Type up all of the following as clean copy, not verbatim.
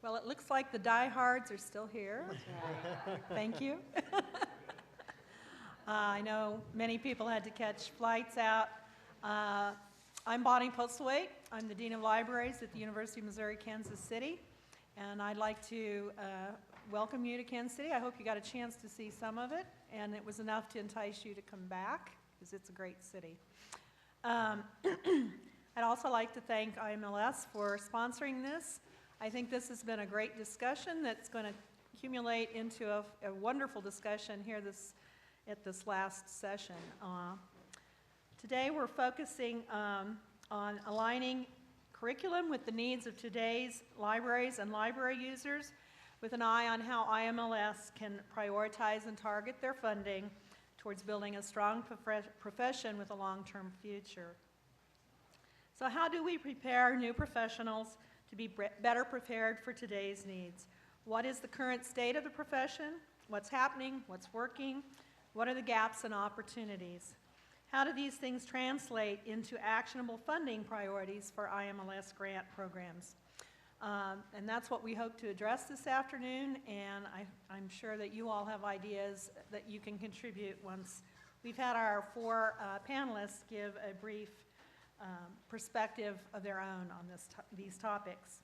Well, it looks like the diehards are still here. Thank you. I know many people had to catch flights out. I'm Bonnie Postlethwaite. I'm the Dean of Libraries at the University of Missouri, Kansas City. And I'd like to welcome you to Kansas City. I hope you got a chance to see some of it, and it was enough to entice you to come back, because it's a great city. I'd also like to thank IMLS for sponsoring this. I think this has been a great discussion that's going to accumulate into a wonderful discussion here at this last session. Today we're focusing on aligning curriculum with the needs of today's libraries and library users, with an eye on how IMLS can prioritize and target their funding towards building a strong profession with a long-term future. So how do we prepare new professionals to be better prepared for today's needs? What is the current state of the profession? What's happening? What's working? What are the gaps and opportunities? How do these things translate into actionable funding priorities for IMLS grant programs? And that's what we hope to address this afternoon, and I'm sure that you all have ideas that you can contribute once we've had our four panelists give a brief perspective of their own on these topics.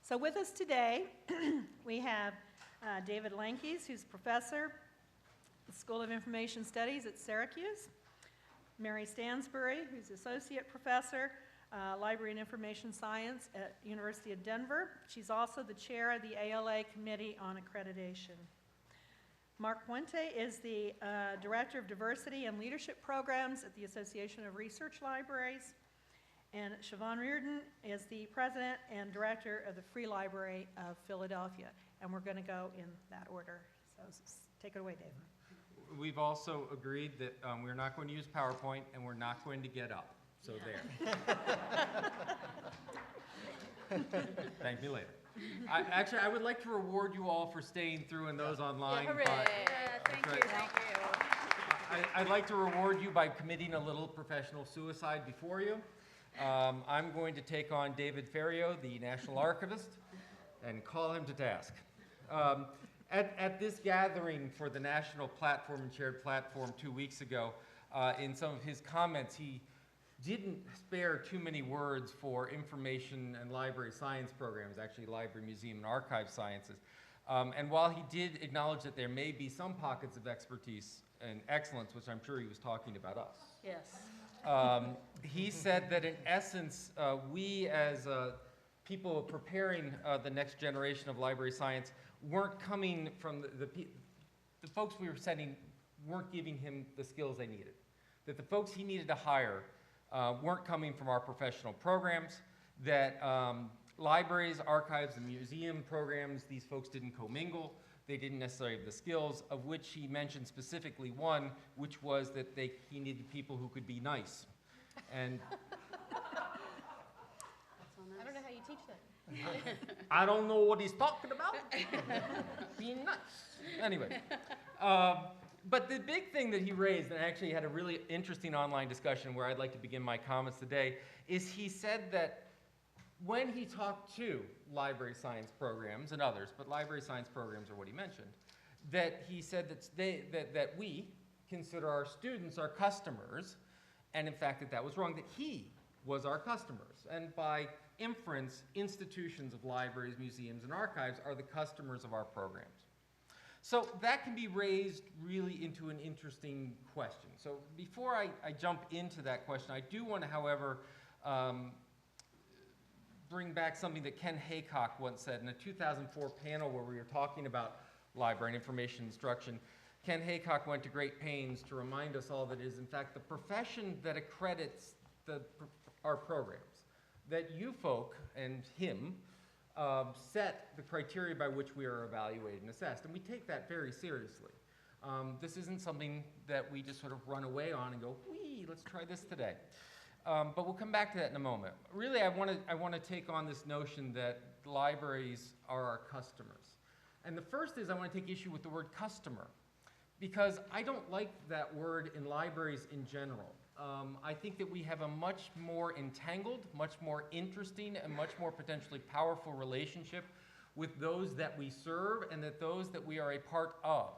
So with us today, we have David Lankes, who's professor at the School of Information Studies at Syracuse, Mary Stansbury, who's associate professor, Library and Information Science at University of Denver. She's also the chair of the ALA Committee on Accreditation. Mark Puente is the Director of Diversity and Leadership Programs at the Association of Research Libraries. And Siobhan Reardon is the President and Director of the Free Library of Philadelphia. And we're going to go in that order. So take it away, David. We've also agreed that we're not going to use PowerPoint and we're not going to get up. So there. Thank me later. Actually, I would like to reward you all for staying through and those online. Yeah, hooray. Thank you. I'd like to reward you by committing a little professional suicide before you. I'm going to take on David Ferriero, the National Archivist, and call him to task. At this gathering for the National Platform and Shared Platform 2 weeks ago, in some of his comments, he didn't spare too many words for information and library science programs, actually library, museum, and archive sciences. And while he did acknowledge that there may be some pockets of expertise and excellence, which I'm sure he was talking about us. Yes. He said that in essence, we as people preparing the next generation of library science weren't coming from the folks we were sending weren't giving him the skills they needed. That the folks he needed to hire weren't coming from our professional programs, that libraries, archives, and museum programs, these folks didn't commingle. They didn't necessarily have the skills, of which he mentioned specifically one, which was that he needed people who could be nice. And I don't know how you teach that. I don't know what he's talking about. Being nice. Anyway. But the big thing that he raised, and I actually had a really interesting online discussion where I'd like to begin my comments today, is he said that when he talked to library science programs and others, but library science programs are what he mentioned, that he said that we consider our students our customers, and in fact that was wrong, that he was our customers. And by inference, institutions of libraries, museums, and archives are the customers of our programs. So that can be raised really into an interesting question. So before I jump into that question, I do want to, however, bring back something that Ken Haycock once said in a 2004 panel where we were talking about library and information instruction. Ken Haycock went to great pains to remind us all that it is, in fact, the profession that accredits our programs, that you folk and him set the criteria by which we are evaluated and assessed, and we take that very seriously. This isn't something that we just sort of run away on and go, wee, let's try this today. But we'll come back to that in a moment. Really, I want to take on this notion that libraries are our customers. And the first is I want to take issue with the word customer, because I don't like that word in libraries in general. I think that we have a much more entangled, much more interesting, and much more potentially powerful relationship with those that we serve and that those that we are a part of.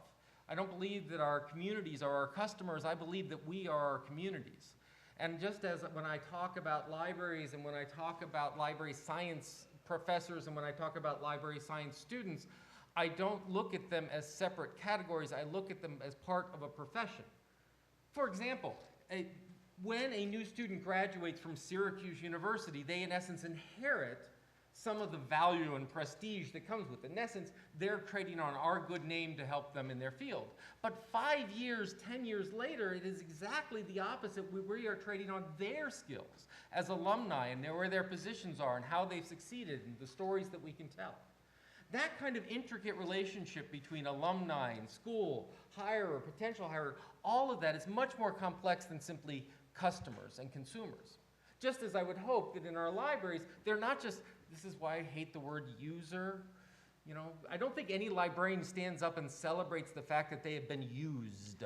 I don't believe that our communities are our customers. I believe that we are our communities. And just as when I talk about libraries and when I talk about library science professors and when I talk about library science students, I don't look at them as separate categories. I look at them as part of a profession. For example, when a new student graduates from Syracuse University, they in essence inherit some of the value and prestige that comes with it. In essence, they're trading on our good name to help them in their field. But 5 years, 10 years later, it is exactly the opposite. We are trading on their skills as alumni and where their positions are and how they've succeeded and the stories that we can tell. That kind of intricate relationship between alumni and school, hirer, potential hirer, all of that is much more complex than simply customers and consumers. Just as I would hope that in our libraries, they're not just, this is why I hate the word user. You know, I don't think any librarian stands up and celebrates the fact that they have been used.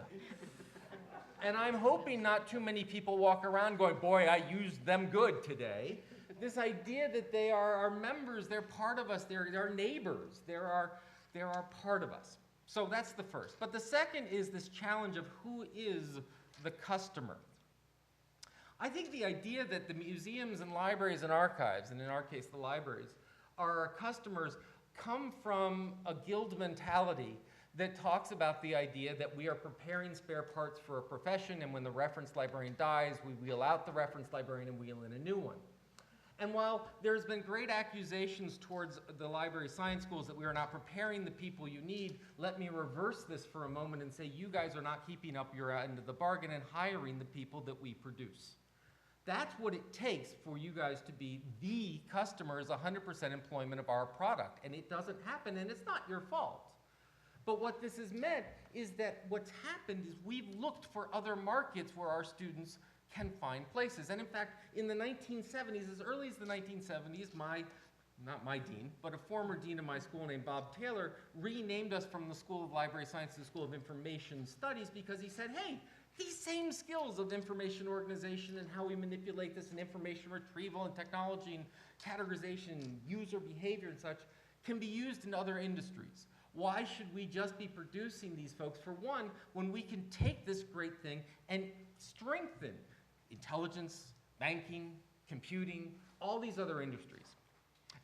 And I'm hoping not too many people walk around going, boy, I used them good today. This idea that they are our members, they're part of us, they're our neighbors, they're our part of us. So that's the first. But the second is this challenge of who is the customer. I think the idea that the museums and libraries and archives, and in our case the libraries, are our customers come from a guild mentality that talks about the idea that we are preparing spare parts for a profession, and when the reference librarian dies, we wheel out the reference librarian and wheel in a new one. And while there's been great accusations towards the library science schools that we are not preparing the people you need, let me reverse this for a moment and say you guys are not keeping up your end of the bargain and hiring the people that we produce. That's what it takes for you guys to be the customers, 100% employment of our product. And it doesn't happen, and it's not your fault. But what this has meant is that what's happened is we've looked for other markets where our students can find places. And in fact, in the 1970s, as early as the 1970s, not my dean, but a former dean of my school named Bob Taylor renamed us from the School of Library Science to the School of Information Studies because he said, hey, these same skills of information organization and how we manipulate this and information retrieval and technology and categorization and user behavior and such can be used in other industries. Why should we just be producing these folks, for one, when we can take this great thing and strengthen intelligence, banking, computing, all these other industries?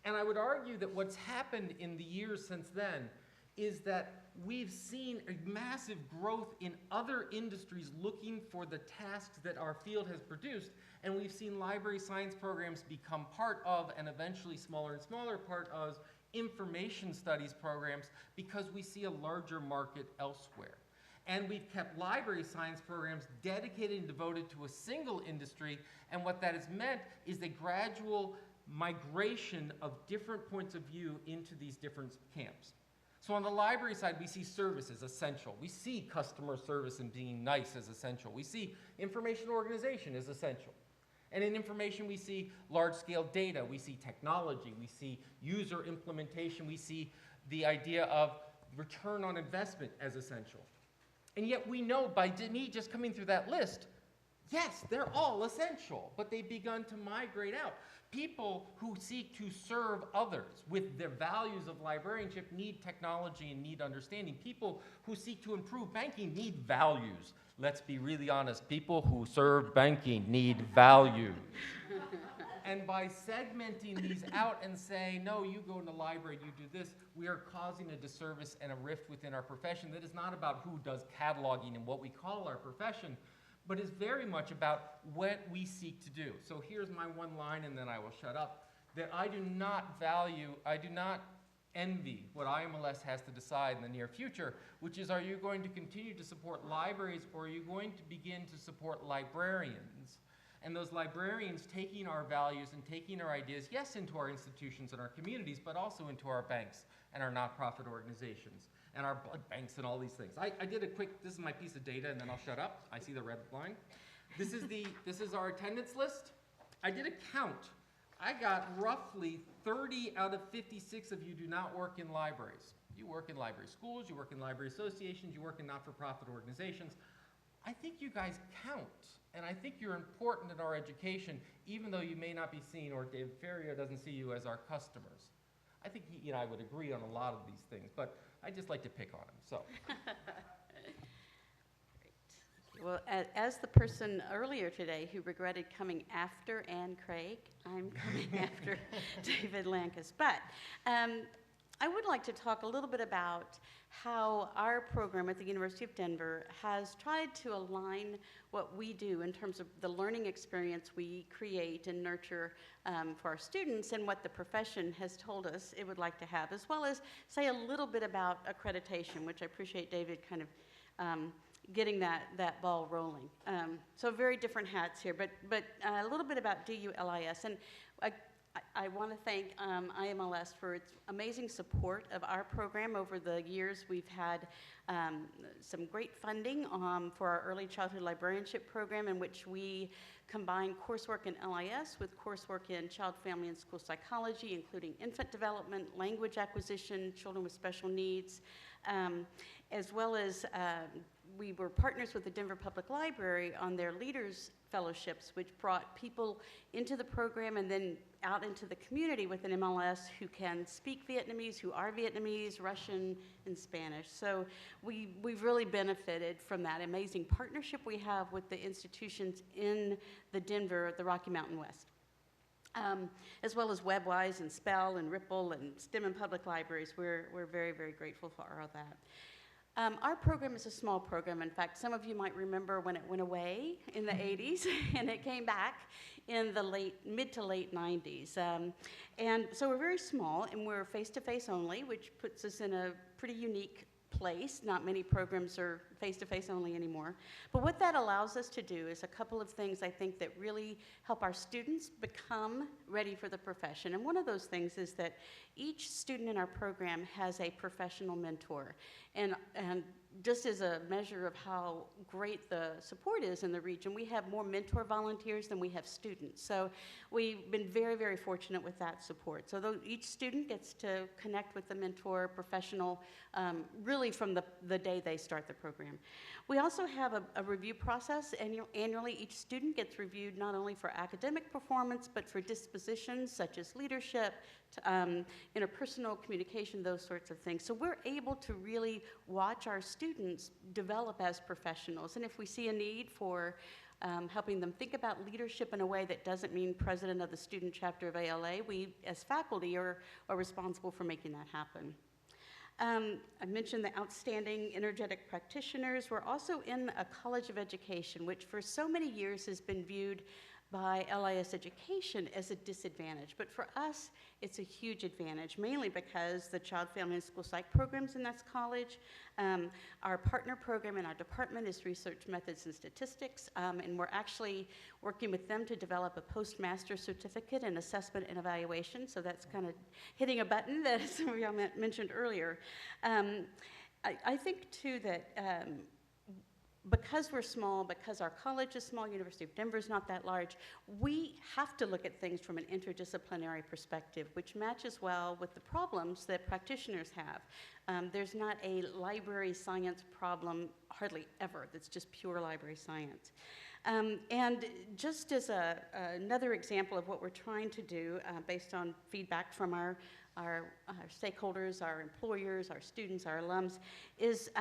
And I would argue that what's happened in the years since then is that we've seen a massive growth in other industries looking for the tasks that our field has produced, and we've seen library science programs become part of, and eventually smaller and smaller part of, information studies programs because we see a larger market elsewhere. And we've kept library science programs dedicated and devoted to a single industry, and what that has meant is a gradual migration of different points of view into these different camps. So on the library side, we see service as essential. We see customer service and being nice as essential. We see information organization as essential. And in information, we see large-scale data. We see technology. We see user implementation. We see the idea of return on investment as essential. And yet we know by me just coming through that list, yes, they're all essential, but they've begun to migrate out. People who seek to serve others with their values of librarianship need technology and need understanding. People who seek to improve banking need values. Let's be really honest. People who serve banking need values. And by segmenting these out and saying, no, you go in the library, you do this, we are causing a disservice and a rift within our profession that is not about who does cataloging and what we call our profession, but is very much about what we seek to do. So here's my one line, and then I will shut up, that I do not envy what IMLS has to decide in the near future, which is, are you going to continue to support libraries, or are you going to begin to support librarians? And those librarians taking our values and taking our ideas, yes, into our institutions and our communities, but also into our banks and our nonprofit organizations and our blood banks and all these things. I did a quick, this is my piece of data, and then I'll shut up. I see the red line. This is our attendance list. I did a count. I got roughly 30 out of 56 of you do not work in libraries. You work in library schools, you work in library associations, you work in not-for-profit organizations. I think you guys count, and I think you're important in our education, even though you may not be seen, or David Ferriero doesn't see you as our customers. I think he and I would agree on a lot of these things, but I just like to pick on him, so. Well, as the person earlier today who regretted coming after Ann Craig, I'm coming after David Lankes. But I would like to talk a little bit about how our program at the University of Denver has tried to align what we do in terms of the learning experience we create and nurture for our students and what the profession has told us it would like to have, as well as say a little bit about accreditation, which I appreciate David kind of getting that ball rolling. So very different hats here, but a little bit about DULIS. And I want to thank IMLS for its amazing support of our program over the years. We've had some great funding for our early childhood librarianship program, in which we combine coursework in LIS with coursework in child, family, and school psychology, including infant development, language acquisition, children with special needs, as well as we were partners with the Denver Public Library on their Leaders Fellowships, which brought people into the program and then out into the community with an MLS who can speak Vietnamese, who are Vietnamese, Russian, and Spanish. So we've really benefited from that amazing partnership we have with the institutions in the Rocky Mountain West. As well as WebWise and Spell and Ripple and STEM and Public Libraries. We're very, very grateful for all of that. Our program is a small program. In fact, some of you might remember when it went away in the 80s, and it came back in the mid to late 90s. And so we're very small, and we're face-to-face only, which puts us in a pretty unique place. Not many programs are face-to-face only anymore. But what that allows us to do is a couple of things I think that really help our students become ready for the profession. And one of those things is that each student in our program has a professional mentor. And just as a measure of how great the support is in the region, we have more mentor volunteers than we have students. So we've been very, very fortunate with that support. So each student gets to connect with the mentor professional really from the day they start the program. We also have a review process. Annually, each student gets reviewed not only for academic performance, but for dispositions such as leadership, interpersonal communication, those sorts of things. So we're able to really watch our students develop as professionals. And if we see a need for helping them think about leadership in a way that doesn't mean president of the student chapter of ALA, we as faculty are responsible for making that happen. I mentioned the outstanding energetic practitioners. We're also in a college of education, which for so many years has been viewed by LIS education as a disadvantage. But for us, it's a huge advantage, mainly because the child, family, and school psych programs in that college. Our partner program in our department is research methods and statistics, and we're actually working with them to develop a postmaster certificate in assessment and evaluation, so that's kind of hitting a button that some of y'all mentioned earlier. I think, too, that because we're small, because our college is small, University of Denver is not that large, we have to look at things from an interdisciplinary perspective, which matches well with the problems that practitioners have. There's not a library science problem, hardly ever, that's just pure library science. And just as another example of what we're trying to do based on feedback from our stakeholders, our employers, our students, our alums, is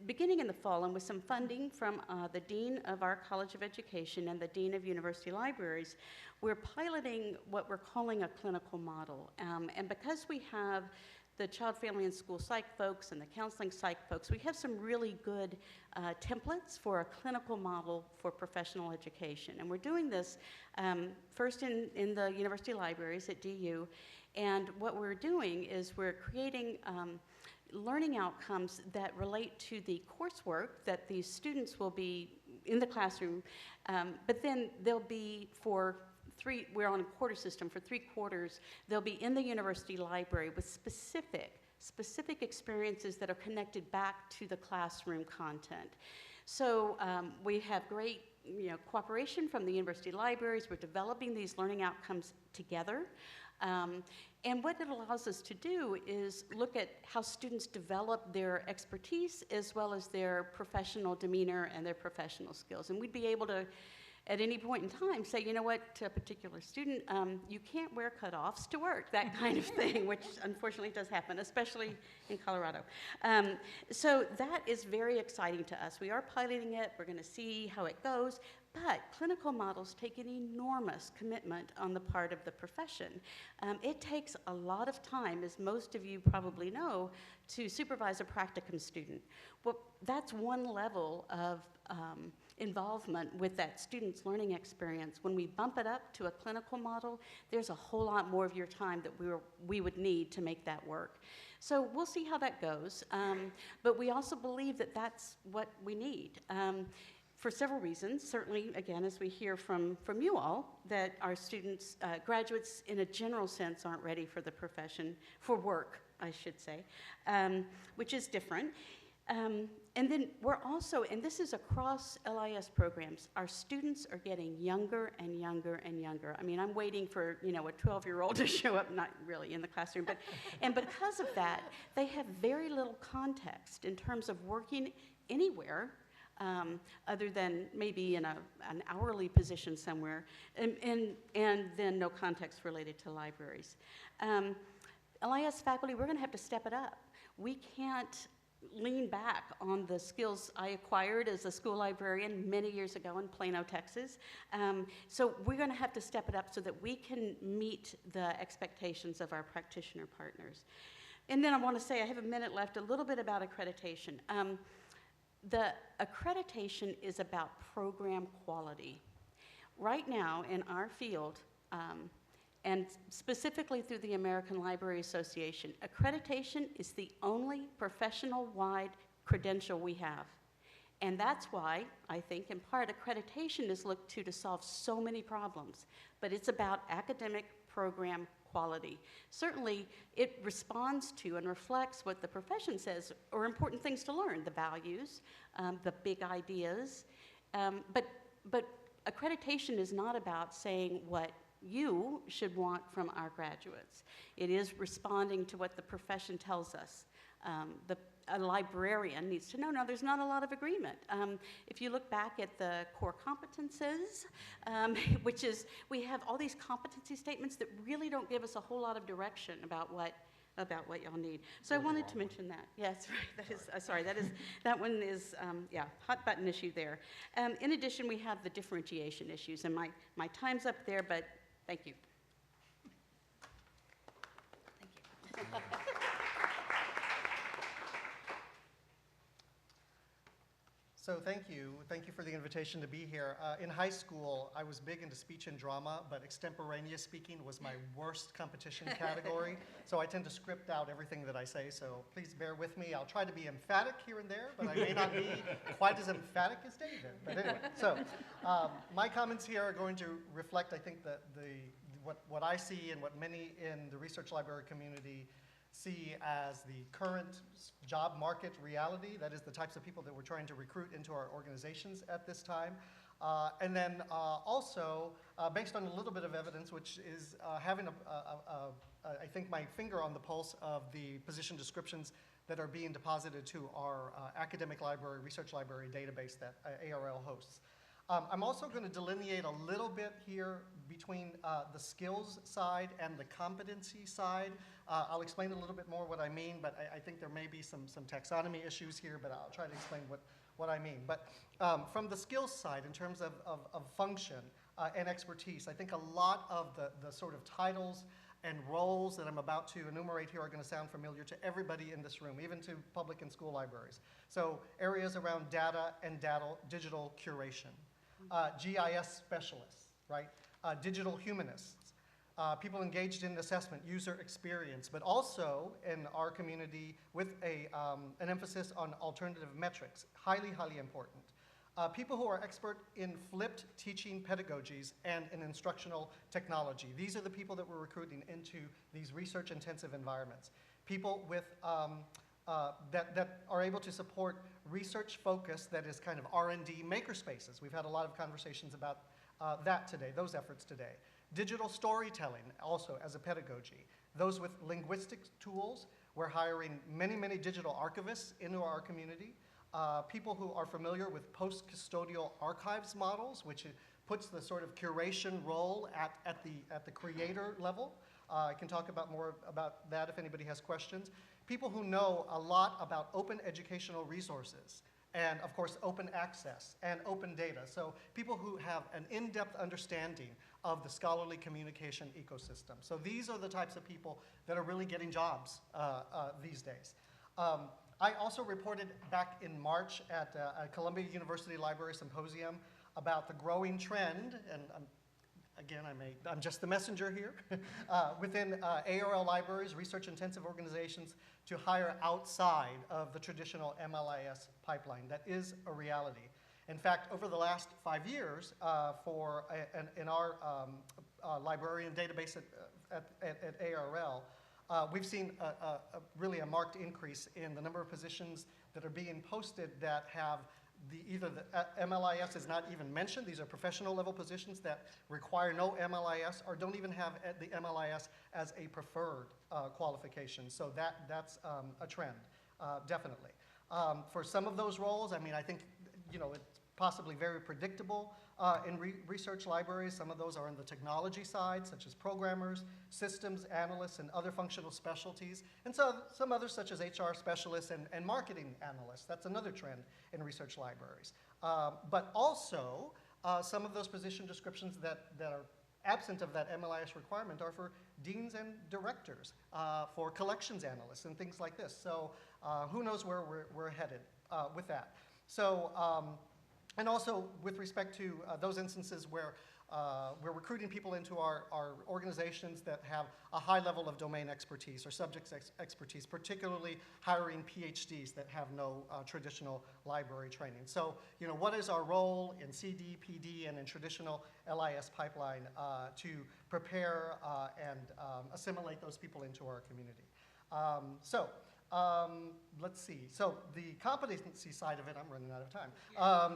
beginning in the fall and with some funding from the Dean of our College of Education and the Dean of University Libraries, we're piloting what we're calling a clinical model. And because we have the child, family, and school psych folks and the counseling psych folks, we have some really good templates for a clinical model for professional education. And we're doing this first in the university libraries at DU. And what we're doing is we're creating learning outcomes that relate to the coursework that these students will be in the classroom, but then they'll be we're on a quarter system. For 3 quarters, they'll be in the university library with specific experiences that are connected back to the classroom content. So we have great cooperation from the university libraries. We're developing these learning outcomes together. And what it allows us to do is look at how students develop their expertise as well as their professional demeanor and their professional skills. And we'd be able to at any point in time say, you know what, to a particular student, you can't wear cutoffs to work, that kind of thing, which unfortunately does happen, especially in Colorado. So that is very exciting to us. We are piloting it. We're going to see how it goes. But clinical models take an enormous commitment on the part of the profession. It takes a lot of time, as most of you probably know, to supervise a practicum student. Well, that's one level of involvement with that student's learning experience. When we bump it up to a clinical model, there's a whole lot more of your time that we would need to make that work. So we'll see how that goes. But we also believe that that's what we need. For several reasons, certainly, again, as we hear from you all, that our students, graduates in a general sense, aren't ready for the profession, for work, I should say, which is different. And then we're also, and this is across LIS programs, our students are getting younger and younger and younger. I mean, I'm waiting for, a 12-year-old to show up, not really in the classroom, but, and because of that, they have very little context in terms of working anywhere, other than maybe in an hourly position somewhere, and then no context related to libraries. LIS faculty, we're going to have to step it up. We can't lean back on the skills I acquired as a school librarian many years ago in Plano, Texas. So we're going to have to step it up so that we can meet the expectations of our practitioner partners. And then I want to say, I have a minute left, a little bit about accreditation. The accreditation is about program quality. Right now in our field, and specifically through the American Library Association, accreditation is the only professional-wide credential we have. And that's why, I think, in part, accreditation is looked to solve so many problems. But it's about academic program quality. Certainly, it responds to and reflects what the profession says are important things to learn, the values, the big ideas. But accreditation is not about saying what you should want from our graduates. It is responding to what the profession tells us. A librarian needs to know. Now, there's not a lot of agreement. If you look back at the core competences, which is, we have all these competency statements that really don't give us a whole lot of direction about what y'all need. So I wanted to mention that. Yes, right. That one is, hot button issue there. In addition, we have the differentiation issues, and my time's up there, but thank you. Thank you. So thank you for the invitation to be here. In high school, I was big into speech and drama, but extemporaneous speaking was my worst competition category. So I tend to script out everything that I say, so please bear with me. I'll try to be emphatic here and there, but I may not be quite as emphatic as David. But anyway, so my comments here are going to reflect, I think, what I see and what many in the research library community see as the current job market reality. That is the types of people that we're trying to recruit into our organizations at this time. And then also, based on a little bit of evidence, which is having, I think, my finger on the pulse of the position descriptions that are being deposited to our academic library, research library database that ARL hosts. I'm also going to delineate a little bit here between the skills side and the competency side. I'll explain a little bit more what I mean, but I think there may be some taxonomy issues here, but I'll try to explain what I mean. But from the skills side, in terms of function and expertise, I think a lot of the sort of titles and roles that I'm about to enumerate here are going to sound familiar to everybody in this room, even to public and school libraries. So areas around data and digital curation. GIS specialists, right? Digital humanists, people engaged in assessment, user experience, but also in our community with an emphasis on alternative metrics, highly, highly important. People who are expert in flipped teaching pedagogies and in instructional technology. These are the people that we're recruiting into these research-intensive environments. People with that are able to support research focus that is kind of R&D makerspaces. We've had a lot of conversations about that today, those efforts today. Digital storytelling also as a pedagogy. Those with linguistic tools, we're hiring many, many digital archivists into our community. People who are familiar with post-custodial archives models, which puts the sort of curation role at the creator level. I can talk about more about that if anybody has questions. People who know a lot about open educational resources, and of course open access and open data. So people who have an in-depth understanding of the scholarly communication ecosystem. So these are the types of people that are really getting jobs these days. I also reported back in March at a Columbia University Library Symposium about the growing trend, and I'm just the messenger here, within ARL libraries, research-intensive organizations, to hire outside of the traditional MLIS pipeline. That is a reality. In fact, over the last 5 years, in our librarian database at ARL, we've seen really a marked increase in the number of positions that are being posted that have either the MLIS is not even mentioned. These are professional level positions that require no MLIS or don't even have the MLIS as a preferred qualification. So that's a trend, definitely. For some of those roles, I mean, I think, it's possibly very predictable in research libraries. Some of those are on the technology side, such as programmers, systems analysts, and other functional specialties. And so some others, such as HR specialists and marketing analysts. That's another trend in research libraries. But also, some of those position descriptions that are absent of that MLIS requirement are for deans and directors, for collections analysts and things like this. So who knows where we're headed with that. So, and also with respect to those instances where we're recruiting people into our organizations that have a high level of domain expertise or subject expertise, particularly hiring PhDs that have no traditional library training. So, what is our role in CD, PD, and in traditional LIS pipeline to prepare and assimilate those people into our community? Let's see. So the competency side of it, I'm running out of time.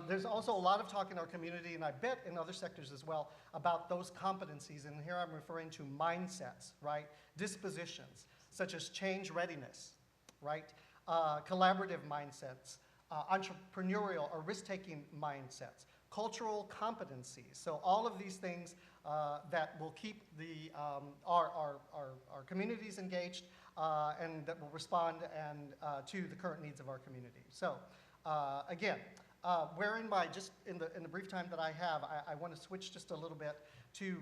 There's also a lot of talk in our community, and I bet in other sectors as well, about those competencies. And here I'm referring to mindsets, right? Dispositions, such as change readiness, right? Collaborative mindsets, entrepreneurial or risk-taking mindsets, cultural competencies. So all of these things that will keep our communities engaged, and that will respond to the current needs of our community. So again, just in the brief time that I have, I want to switch just a little bit to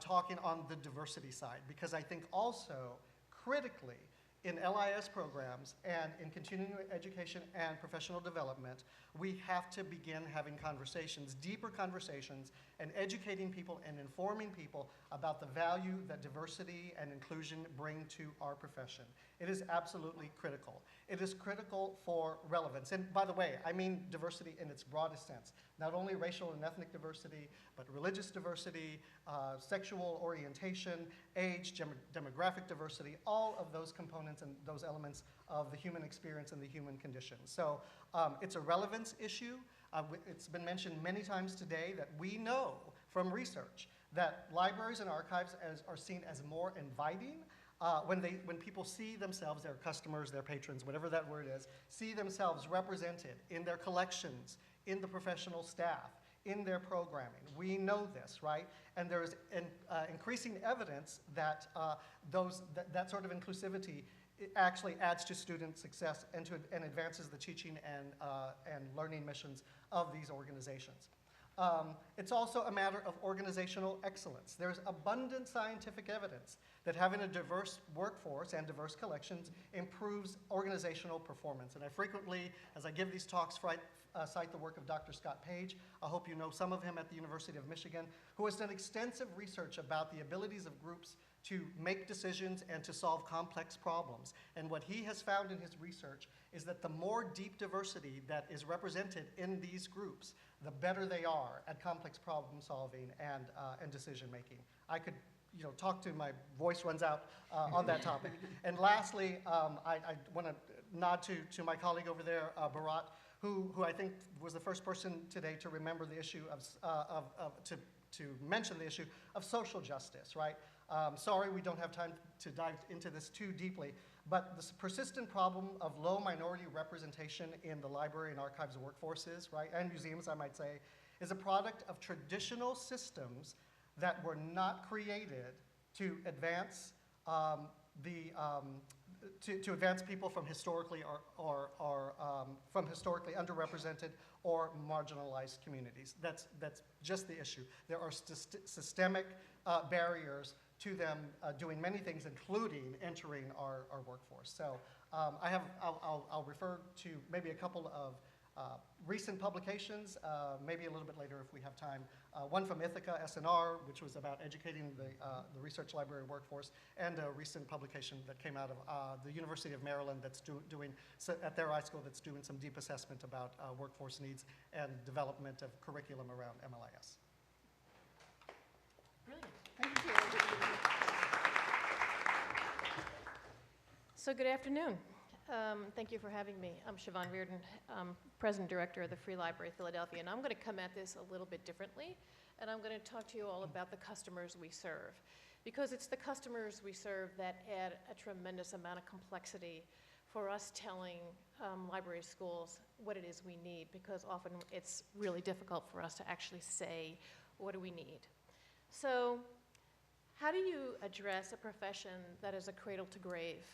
talking on the diversity side, because I think also critically in LIS programs and in continuing education and professional development, we have to begin having conversations, deeper conversations, and educating people and informing people about the value that diversity and inclusion bring to our profession. It is absolutely critical. It is critical for relevance. And by the way, I mean diversity in its broadest sense. Not only racial and ethnic diversity, but religious diversity, sexual orientation, age, demographic diversity, all of those components and those elements of the human experience and the human condition. So it's a relevance issue. It's been mentioned many times today that we know from research that libraries and archives are seen as more inviting when people see themselves, their customers, their patrons, whatever that word is, see themselves represented in their collections, in the professional staff, in their programming. We know this, right? And there is increasing evidence that that sort of inclusivity actually adds to student success and advances the teaching and learning missions of these organizations. It's also a matter of organizational excellence. There's abundant scientific evidence that having a diverse workforce and diverse collections improves organizational performance. And I frequently, as I give these talks, cite the work of Dr. Scott Page. I hope you know some of him at the University of Michigan, who has done extensive research about the abilities of groups to make decisions and to solve complex problems. And what he has found in his research is that the more deep diversity that is represented in these groups, the better they are at complex problem solving and decision making. I could talk to my voice runs out on that topic. And lastly, I want to nod to my colleague over there, Bharat, who I think was the first person today to remember the issue to mention the issue of social justice, right? Sorry, we don't have time to dive into this too deeply, but this persistent problem of low minority representation in the library and archives workforces, right, and museums, I might say, is a product of traditional systems that were not created to advance to advance people from historically from historically underrepresented or marginalized communities. That's just the issue. There are systemic barriers to them doing many things, including entering our workforce. So I'll refer to maybe a couple of recent publications, maybe a little bit later if we have time. One from Ithaca SNR, which was about educating the research library workforce, and a recent publication that came out of the University of Maryland that's doing, at their iSchool, that's doing some deep assessment about workforce needs and development of curriculum around MLIS. Brilliant. Thank you. So good afternoon. Thank you for having me. I'm Siobhan Reardon, President Director of the Free Library of Philadelphia, and I'm going to come at this a little bit differently, and I'm going to talk to you all about the customers we serve, because it's the customers we serve that add a tremendous amount of complexity for us telling library schools what it is we need, because often it's really difficult for us to actually say, what do we need? So how do you address a profession that is a cradle to grave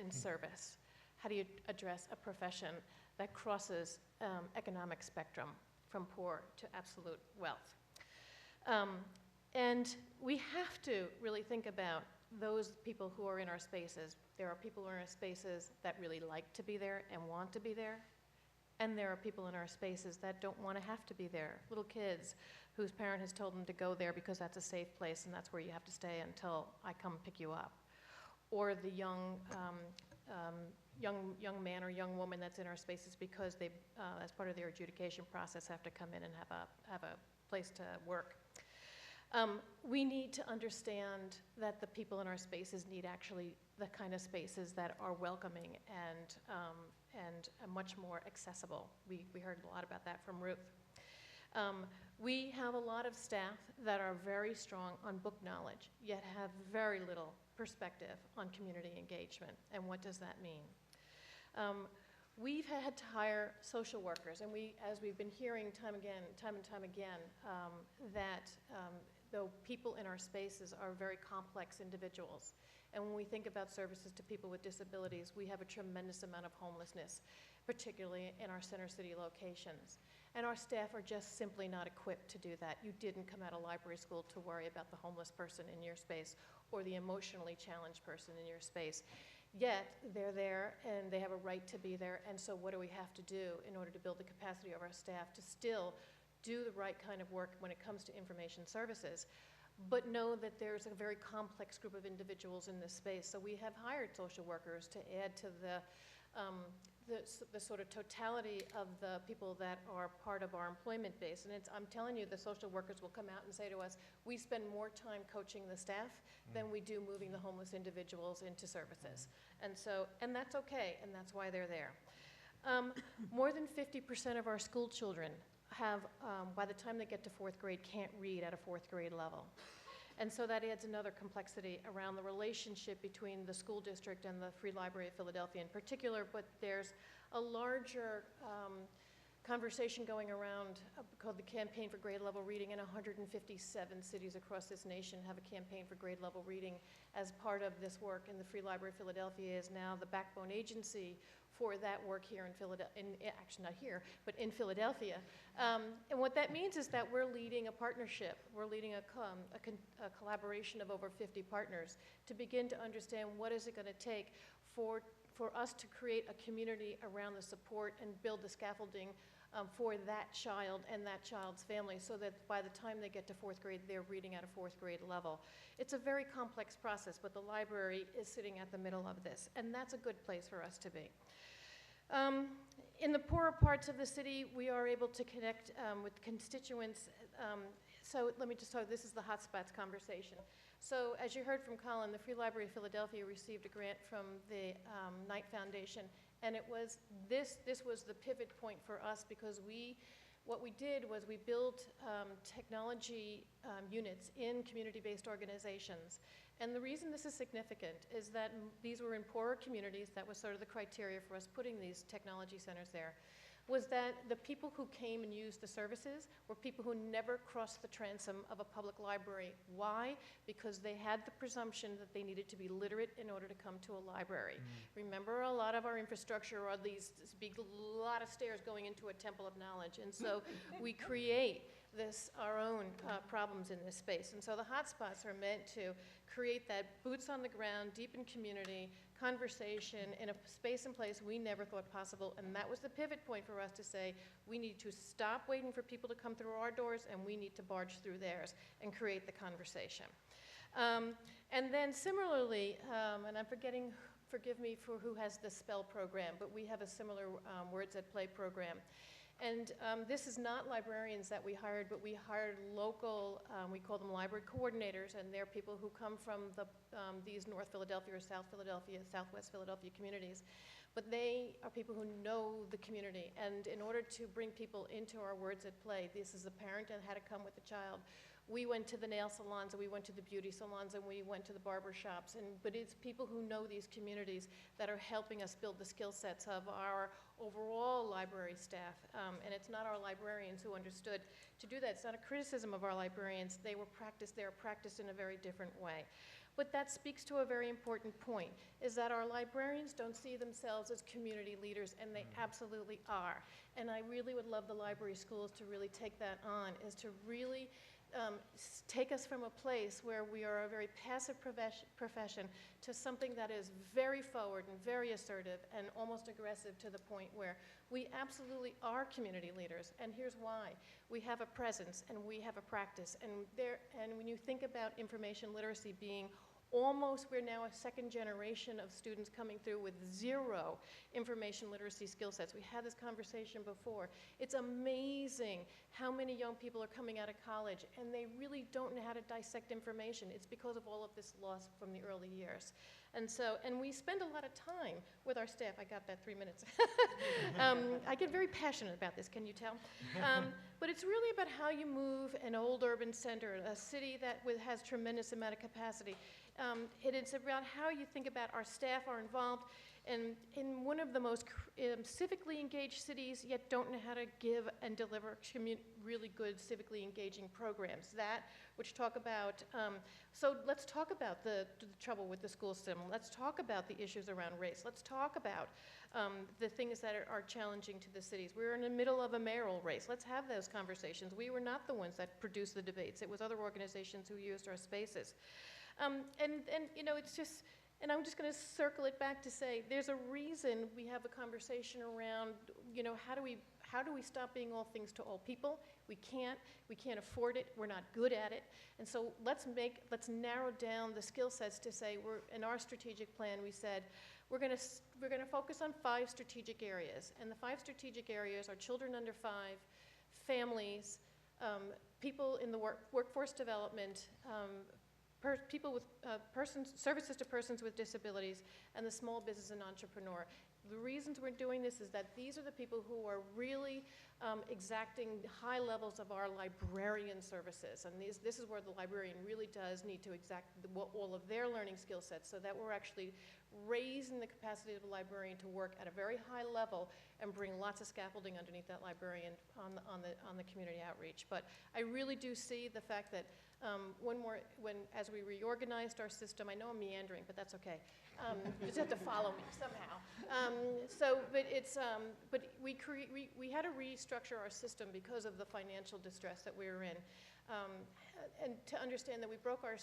in service? How do you address a profession that crosses economic spectrum from poor to absolute wealth? And we have to really think about those people who are in our spaces. There are people who are in our spaces that really like to be there and want to be there. And there are people in our spaces that don't want to have to be there. Little kids whose parent has told them to go there because that's a safe place and that's where you have to stay until I come pick you up. Or the young man or young woman that's in our spaces because they, as part of their adjudication process, have to come in and have a place to work. We need to understand that the people in our spaces need actually the kind of spaces that are welcoming and much more accessible. We heard a lot about that from Ruth. We have a lot of staff that are very strong on book knowledge, yet have very little perspective on community engagement. And what does that mean? We've had to hire social workers, and as we've been hearing time and time again, that though people in our spaces are very complex individuals, and when we think about services to people with disabilities, we have a tremendous amount of homelessness, particularly in our center city locations. And our staff are just simply not equipped to do that. You didn't come out of library school to worry about the homeless person in your space or the emotionally challenged person in your space. Yet, they're there and they have a right to be there, and so what do we have to do in order to build the capacity of our staff to still do the right kind of work when it comes to information services, but know that there's a very complex group of individuals in this space. So we have hired social workers to add to the sort of totality of the people that are part of our employment base. And I'm telling you, the social workers will come out and say to us, we spend more time coaching the staff than we do moving the homeless individuals into services. And that's okay, and that's why they're there. More than 50% of our school children have, by the time they get to 4th grade, can't read at a 4th grade level. And so that adds another complexity around the relationship between the school district and the Free Library of Philadelphia in particular, but there's a larger conversation going around called the Campaign for Grade Level Reading, and 157 cities across this nation have a campaign for grade level reading as part of this work, and the Free Library of Philadelphia is now the backbone agency for that work here in Philadelphia, actually not here, but in Philadelphia. And what that means is that we're leading a partnership. We're leading a collaboration of over 50 partners to begin to understand what is it going to take for us to create a community around the support and build the scaffolding for that child and that child's family so that by the time they get to 4th grade, they're reading at a 4th grade level. It's a very complex process, but the library is sitting at the middle of this, and that's a good place for us to be. In the poorer parts of the city, we are able to connect with constituents. So let me just talk, this is the hotspots conversation. So as you heard from Colin, the Free Library of Philadelphia received a grant from the Knight Foundation, and it was this was the pivot point for us because what we did was we built technology units in community-based organizations. And the reason this is significant is that these were in poorer communities. That was sort of the criteria for us putting these technology centers there. was that the people who came and used the services were people who never crossed the transom of a public library. Why? Because they had the presumption that they needed to be literate in order to come to a library. Remember, a lot of our infrastructure are these big, lot of stairs going into a temple of knowledge, and so we create our own problems in this space. And so the hotspots are meant to create that boots on the ground, deep in community, conversation in a space and place we never thought possible. And that was the pivot point for us to say, we need to stop waiting for people to come through our doors, and we need to barge through theirs and create the conversation. And then similarly, and I'm forgive me for who has the spell program, but we have a similar Words at Play program. And this is not librarians that we hired, but we hired local, we call them library coordinators, and they're people who come from these North Philadelphia or South Philadelphia, Southwest Philadelphia communities. But they are people who know the community. And in order to bring people into our Words at Play, this is a parent that had to come with a child. We went to the nail salons, and we went to the beauty salons, and we went to the barber shops. But it's people who know these communities that are helping us build the skill sets of our overall library staff. And it's not our librarians who understood to do that. It's not a criticism of our librarians. They are practiced in a very different way. But that speaks to a very important point, is that our librarians don't see themselves as community leaders, and they absolutely are. And I really would love the library schools to really take that on, is to really take us from a place where we are a very passive profession to something that is very forward and very assertive and almost aggressive, to the point where we absolutely are community leaders. And here's why. We have a presence and we have a practice. And when you think about information literacy being we're now a second generation of students coming through with zero information literacy skill sets. We had this conversation before. It's amazing how many young people are coming out of college and they really don't know how to dissect information. It's because of all of this loss from the early years. And we spend a lot of time with our staff. I got that 3 minutes. I get very passionate about this, can you tell? But it's really about how you move an old urban center, a city that has tremendous amount of capacity. It's about how you think about our staff are involved in one of the most civically engaged cities, yet don't know how to give and deliver really good civically engaging programs. Which talk about, so let's talk about the trouble with the school system. Let's talk about the issues around race. Let's talk about the things that are challenging to the cities. We're in the middle of a mayoral race. Let's have those conversations. We were not the ones that produced the debates. It was other organizations who used our spaces. And you know, it's just, and I'm just going to circle it back to say, there's a reason we have a conversation around, you know, how do we stop being all things to all people? We can't afford it, we're not good at it. And so let's narrow down the skill sets to say, in our strategic plan, we said, we're gonna focus on 5 strategic areas. And the 5 strategic areas are children under 5, families, people in the workforce development, people with services to persons with disabilities, and the small business and entrepreneur. The reasons we're doing this is that these are the people who are really exacting high levels of our librarian services. And this is where the librarian really does need to exact all of their learning skill sets, so that we're actually raising the capacity of the librarian to work at a very high level and bring lots of scaffolding underneath that librarian on the community outreach. But I really do see the fact that as we reorganized our system, I know I'm meandering, but that's okay. You just have to follow me somehow. But we had to restructure our system because of the financial distress that we were in. And to understand that we broke our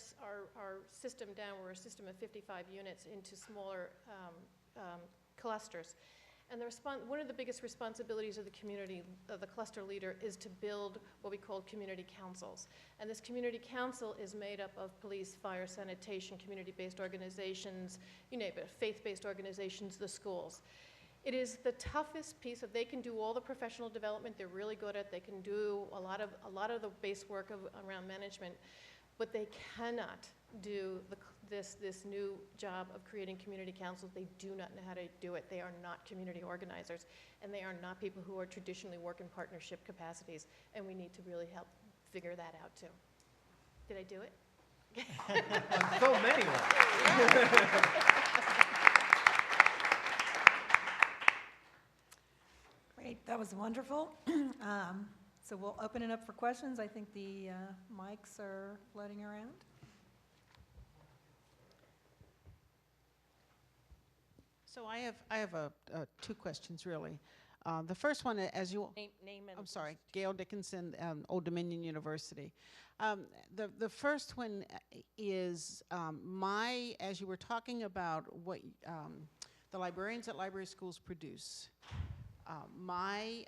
system down, we're a system of 55 units, into smaller clusters. And one of the biggest responsibilities of the community, of the cluster leader, is to build what we call community councils. And this community council is made up of police, fire, sanitation, community-based organizations, you name it, faith-based organizations, the schools. It is the toughest piece of, they can do all the professional development, they're really good at, they can do a lot of the base work around management, but they cannot do this new job of creating community councils. They do not know how to do it. They are not community organizers, and they are not people who are traditionally work in partnership capacities, and we need to really help figure that out too. Did I do it? On so many levels. Great. That was wonderful. So we'll open it up for questions. I think the mics are floating around. So I have two questions, really. The first one, as you... Name and... I'm sorry, Gail Dickinson, Old Dominion University. The first one is as you were talking about what the librarians at library schools produce, my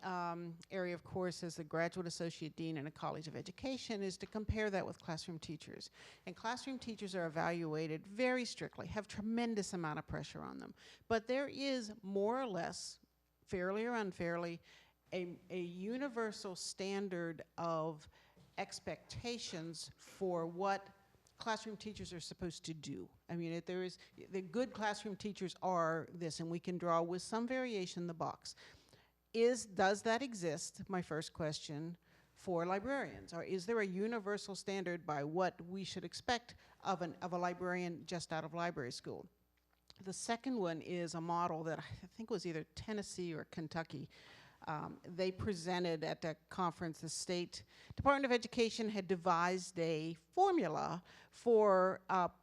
area, of course, as a graduate associate dean in a college of education, is to compare that with classroom teachers. And classroom teachers are evaluated very strictly, have tremendous amount of pressure on them. But there is more or less, fairly or unfairly, a universal standard of expectations for what classroom teachers are supposed to do. I mean, the good classroom teachers are this, and we can draw with some variation the box. Does that exist, my first question, for librarians? Or is there a universal standard by what we should expect of a librarian just out of library school? The second one is a model that I think was either Tennessee or Kentucky. They presented at a conference. The State Department of Education had devised a formula for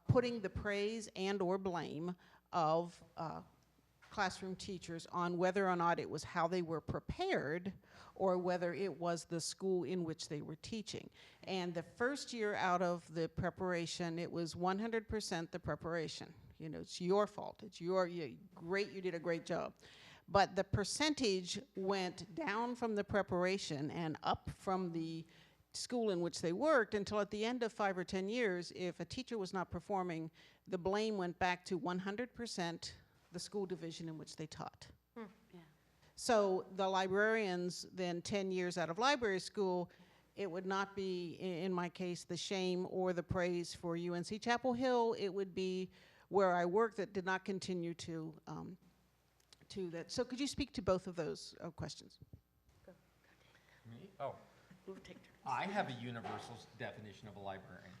putting the praise and or blame of classroom teachers on whether or not it was how they were prepared or whether it was the school in which they were teaching. And the first year out of the preparation, it was 100% the preparation. You know, it's your fault. It's great, you did a great job. But the percentage went down from the preparation and up from the school in which they worked until at the end of 5 or 10 years, if a teacher was not performing, the blame went back to 100% the school division in which they taught. Yeah. So the librarians, then 10 years out of library school, it would not be, in my case, the shame or the praise for UNC Chapel Hill. It would be where I worked that did not continue to that. So could you speak to both of those questions? Me? Oh. We'll take turns. I have a universal definition of a librarian.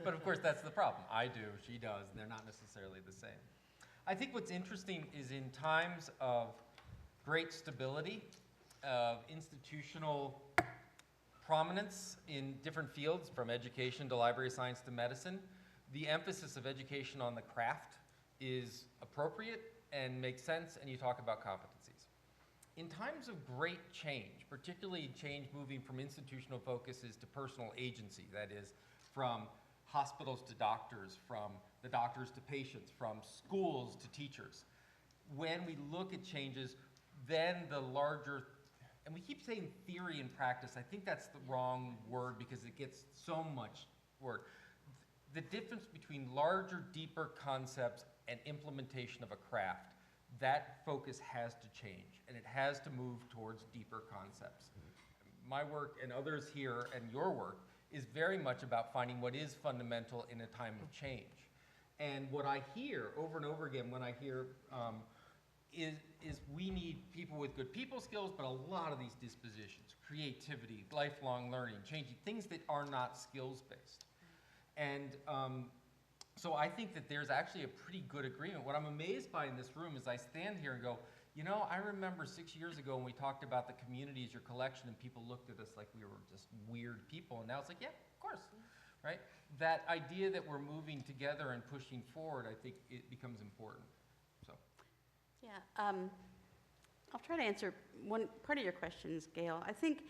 But of course, that's the problem. I do, she does, they're not necessarily the same. I think what's interesting is in times of great stability, of institutional prominence in different fields, from education to library science to medicine, the emphasis of education on the craft is appropriate and makes sense, and you talk about competencies. In times of great change, particularly change moving from institutional focuses to personal agency, that is, from hospitals to doctors, from the doctors to patients, from schools to teachers. When we look at changes, then the larger, and we keep saying theory and practice, I think that's the wrong word because it gets so much work. The difference between larger, deeper concepts and implementation of a craft, that focus has to change, and it has to move towards deeper concepts. My work and others here and your work is very much about finding what is fundamental in a time of change. And what I hear over and over again when I hear is we need people with good people skills, but a lot of these dispositions, creativity, lifelong learning, changing, things that are not skills-based. And so I think that there's actually a pretty good agreement. What I'm amazed by in this room is I stand here and go, you know, I remember 6 years ago when we talked about the community as your collection and people looked at us like we were just weird people, and now it's like, yeah, of course, right? That idea that we're moving together and pushing forward, I think it becomes important, so. Yeah, I'll try to answer one part of your questions, Gail. I think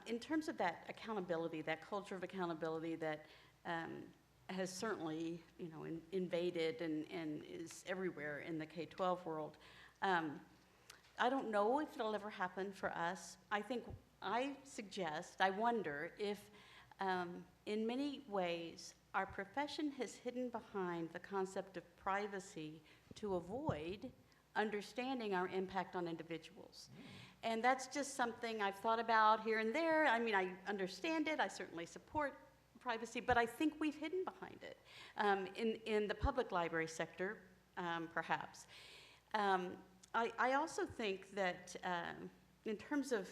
in terms of that accountability, that culture of accountability that has certainly, you know, invaded and is everywhere in the K-12 world. I don't know if it'll ever happen for us. I wonder if in many ways our profession has hidden behind the concept of privacy to avoid understanding our impact on individuals. And that's just something I've thought about here and there. I mean, I understand it, I certainly support privacy, but I think we've hidden behind it in the public library sector, perhaps. I also think that in terms of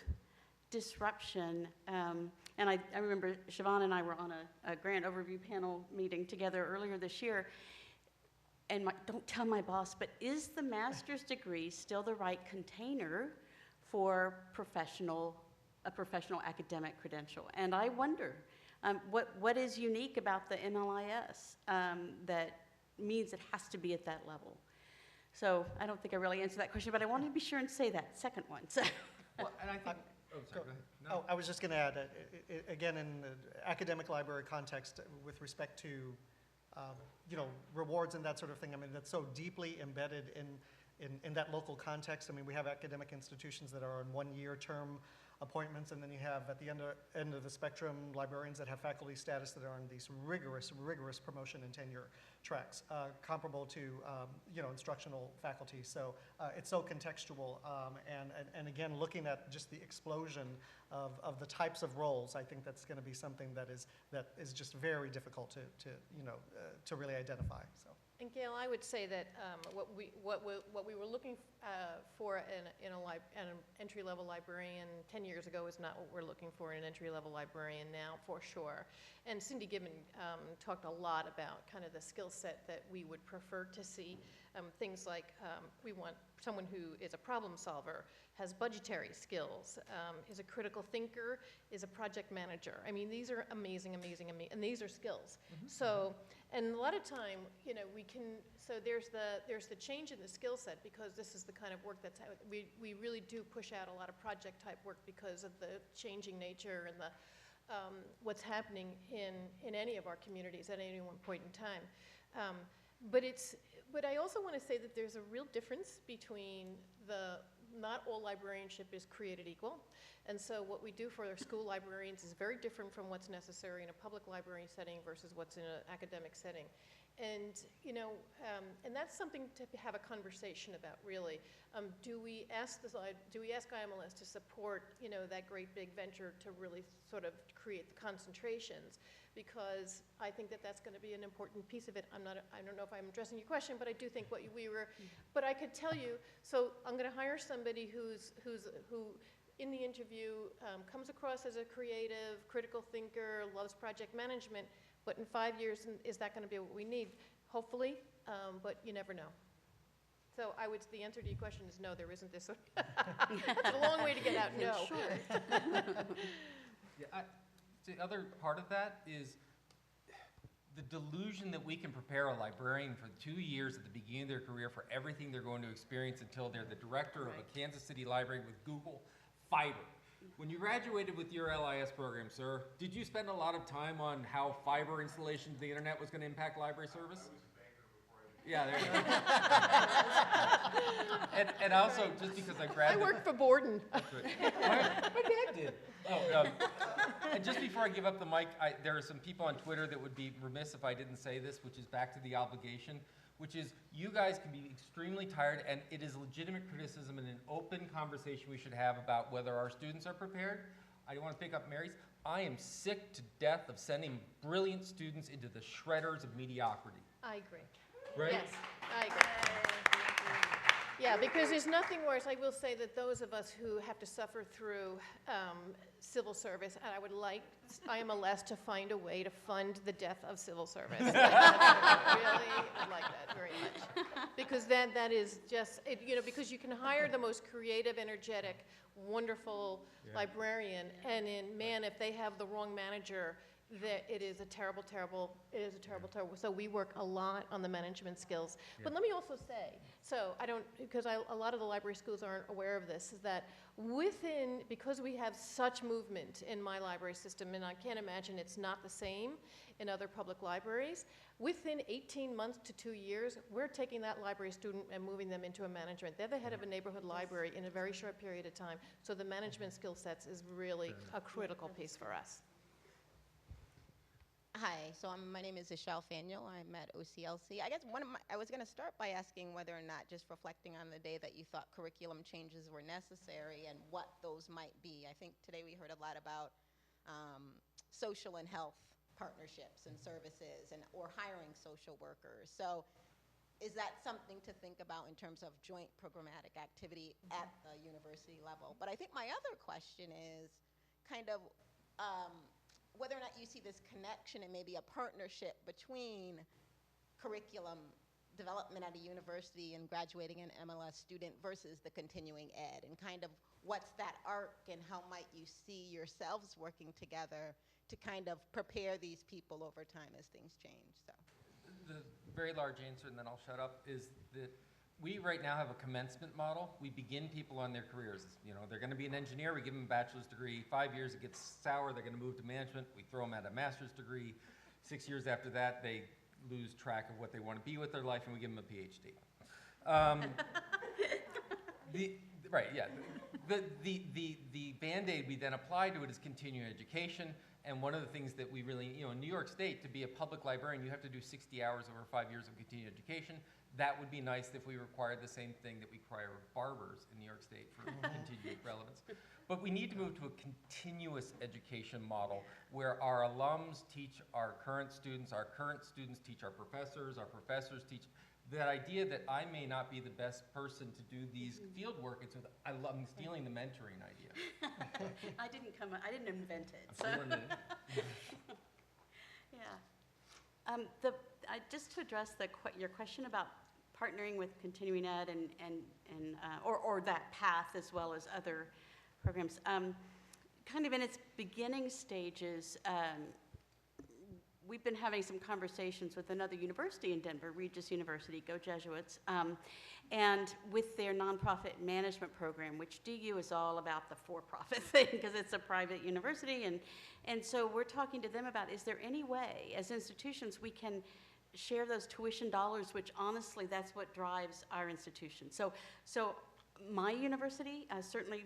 disruption, and I remember Siobhan and I were on a grant overview panel meeting together earlier this year, and don't tell my boss, but is the master's degree still the right container for a professional academic credential. And I wonder, what is unique about the MLIS that means it has to be at that level? So I don't think I really answered that question, but I wanted to be sure and say that second one. So. Well, and I think, oh, sorry, go ahead. No. Oh, I was just going to add, again, in the academic library context, with respect to, rewards and that sort of thing, I mean, that's so deeply embedded in that local context. I mean, we have academic institutions that are on one-year term appointments, and then you have, at the end of the spectrum, librarians that have faculty status that are on these rigorous promotion and tenure tracks, comparable to, instructional faculty. So it's so contextual, and again, looking at just the explosion of the types of roles, I think that's going to be something that is just very difficult to really identify. So. And Gail, I would say that what we were looking for in an entry-level librarian 10 years ago is not what we're looking for in an entry-level librarian now, for sure. And Cindy Gibbon talked a lot about kind of the skill set that we would prefer to see. Things like we want someone who is a problem solver, has budgetary skills, is a critical thinker, is a project manager. I mean, these are amazing, and these are skills. Mm-hmm. So, and a lot of time, so there's the change in the skill set, because this is the kind of work that's, we really do push out a lot of project type work because of the changing nature and the, what's happening in any of our communities at any one point in time. But I also want to say that there's a real difference between not all librarianship is created equal. And so what we do for our school librarians is very different from what's necessary in a public library setting versus what's in an academic setting. And, and that's something to have a conversation about, really. Do we ask IMLS to support, that great big venture to really sort of create the concentrations? Because I think that that's going to be an important piece of it. I don't know if I'm addressing your question, but I do think but I could tell you, so I'm going to hire somebody who in the interview comes across as a creative, critical thinker, loves project management, but in 5 years, is that going to be what we need? Hopefully, but you never know. So the answer to your question is no, there isn't this. That's a long way to get out no. Sure. Yeah, the other part of that is the delusion that we can prepare a librarian for 2 years at the beginning of their career for everything they're going to experience until they're the director of a Kansas City library with Google Fiber. When you graduated with your LIS program, sir, did you spend a lot of time on how fiber installation to the internet was going to impact library service? Yeah, there you go. and also, just because I grabbed I worked for Borden. That's right. My dad did. Oh, and just before I give up the mic, there are some people on Twitter that would be remiss if I didn't say this, which is back to the obligation, which is you guys can be extremely tired, and it is legitimate criticism and an open conversation we should have about whether our students are prepared. I don't want to pick up Mary's. I am sick to death of sending brilliant students into the shredders of mediocrity. I agree. Right? Yes, I agree. Yeah, because there's nothing worse. I will say that those of us who have to suffer through civil service, and I would like IMLS to find a way to fund the death of civil service. Really, I'd like that very much. Because that is just, because you can hire the most creative, energetic, wonderful librarian, and if they have the wrong manager, that it is a terrible. So we work a lot on the management skills. Yeah. But let me also say, because a lot of the library schools aren't aware of this, is that because we have such movement in my library system, and I can't imagine it's not the same in other public libraries, within 18 months to 2 years, we're taking that library student and moving them into a management. They're the head of a neighborhood library in a very short period of time. So the management skill sets is really a critical piece for us. Hi, so my name is Ishelle Faniel. I'm at OCLC. I guess I was going to start by asking whether or not, just reflecting on the day that you thought curriculum changes were necessary and what those might be. I think today we heard a lot about social and health partnerships and services or hiring social workers. So is that something to think about in terms of joint programmatic activity at the university level? But I think my other question is kind of whether or not you see this connection and maybe a partnership between curriculum development at a university and graduating an MLS student versus the continuing ed, and kind of what's that arc and how might you see yourselves working together to kind of prepare these people over time as things change. So. The very large answer, and then I'll shut up, is that we right now have a commencement model. We begin people on their careers. You know, they're going to be an engineer, we give them a bachelor's degree. 5 years, it gets sour, they're going to move to management. We throw them at a master's degree. 6 years after that, they lose track of what they want to be with their life, and we give them a PhD. Right, yeah. The Band-Aid we then apply to it is continuing education, and one of the things that we really, you know, in New York State, to be a public librarian, you have to do 60 hours over 5 years of continuing education. That would be nice if we required the same thing that we require of barbers in New York State for continued relevance. But we need to move to a continuous education model where our alums teach our current students teach our professors teach. That idea that I may not be the best person to do these field work, I'm stealing the mentoring idea. I didn't invent it. I'm So. stealing it. Yeah. Just to address your question about partnering with continuing ed or that path as well as other programs, kind of in its beginning stages, we've been having some conversations with another university in Denver, Regis University, go Jesuits, and with their nonprofit management program, which DU is all about the for-profit thing because it's a private university, and so we're talking to them about, is there any way as institutions we can share those tuition dollars, which honestly that's what drives our institution. So my university, certainly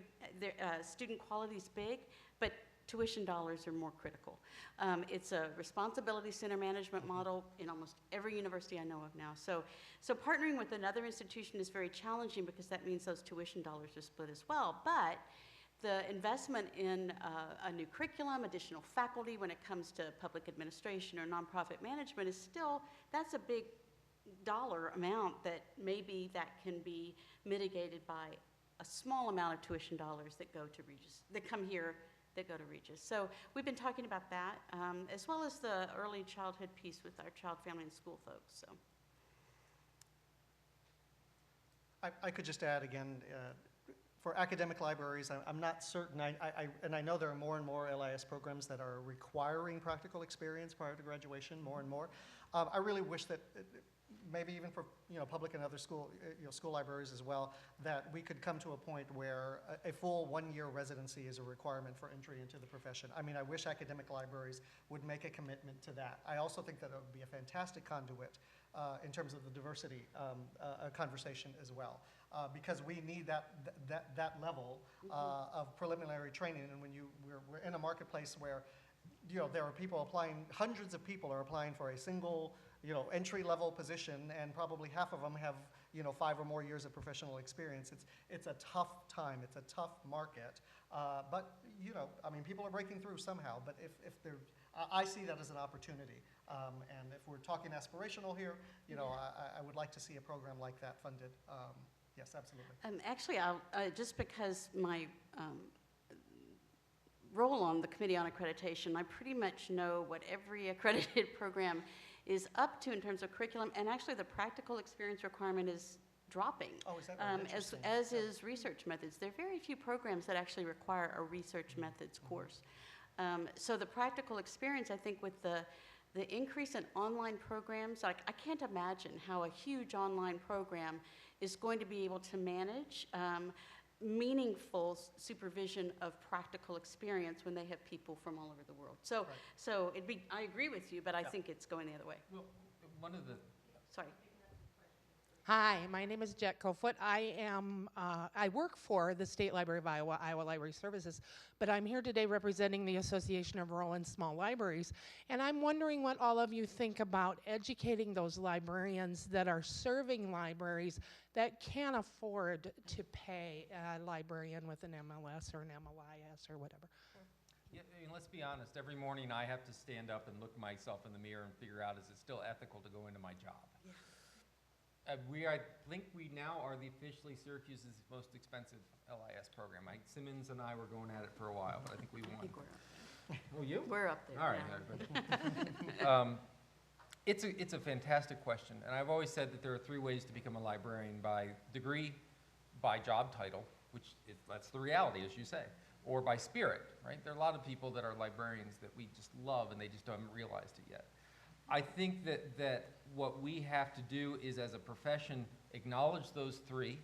student quality is big, but tuition dollars are more critical. It's a responsibility center management model in almost every university I know of now. So partnering with another institution is very challenging because that means those tuition dollars are split as well. But the investment in a new curriculum, additional faculty when it comes to public administration or nonprofit management is still, that's a big dollar amount that maybe that can be mitigated by a small amount of tuition dollars that go to Regis, that come here, that go to Regis. So we've been talking about that, as well as the early childhood piece with our child, family, and school folks. So I could just add again, for academic libraries, I'm not certain, and I know there are more and more LIS programs that are requiring practical experience prior to graduation, more and more. I really wish that maybe even for public and other school libraries as well, that we could come to a point where a full one-year residency is a requirement for entry into the profession. I mean, I wish academic libraries would make a commitment to that. I also think that it would be a fantastic conduit in terms of the diversity conversation as well, because we need that level of preliminary training. And when we're in a marketplace where there are people applying, hundreds of people are applying for a single entry-level position, and probably half of them have 5 or more years of professional experience. It's a tough time. It's a tough market. But I mean, people are breaking through somehow. But if they're, I see that as an opportunity. And if we're talking aspirational here, I would like to see a program like that funded. Yes, absolutely. Actually, just because my role on the Committee on Accreditation, I pretty much know what every accredited program is up to in terms of curriculum, and actually the practical experience requirement is dropping. Oh, is that right? Interesting. As is research methods. There are very few programs that actually require a research methods course. So the practical experience, I think with the increase in online programs, I can't imagine how a huge online program is going to be able to manage meaningful supervision of practical experience when they have people from all over the world. So, Right. so I agree with you, but I think it's going the other way. Well, one of the Sorry. Hi, my name is Jet Kofoot. I work for the State Library of Iowa, Iowa Library Services, but I'm here today representing the Association of Rural and Small Libraries, and I'm wondering what all of you think about educating those librarians that are serving libraries that can't afford to pay a librarian with an MLS or an MLIS or whatever. Yeah, I mean, let's be honest. Every morning I have to stand up and look myself in the mirror and figure out, is it still ethical to go into my job? Yeah. I think we now are officially Syracuse's most expensive LIS program. Simmons and I were going at it for a while, but I think we I won. think we're up. Oh, you? We're up there. All right. yeah. Everybody. It's a fantastic question, and I've always said that there are 3 ways to become a librarian: by degree, by job title, that's the reality, as you say, or by spirit, right? There are a lot of people that are librarians that we just love, and they just haven't realized it yet. I think that what we have to do is, as a profession, acknowledge those 3,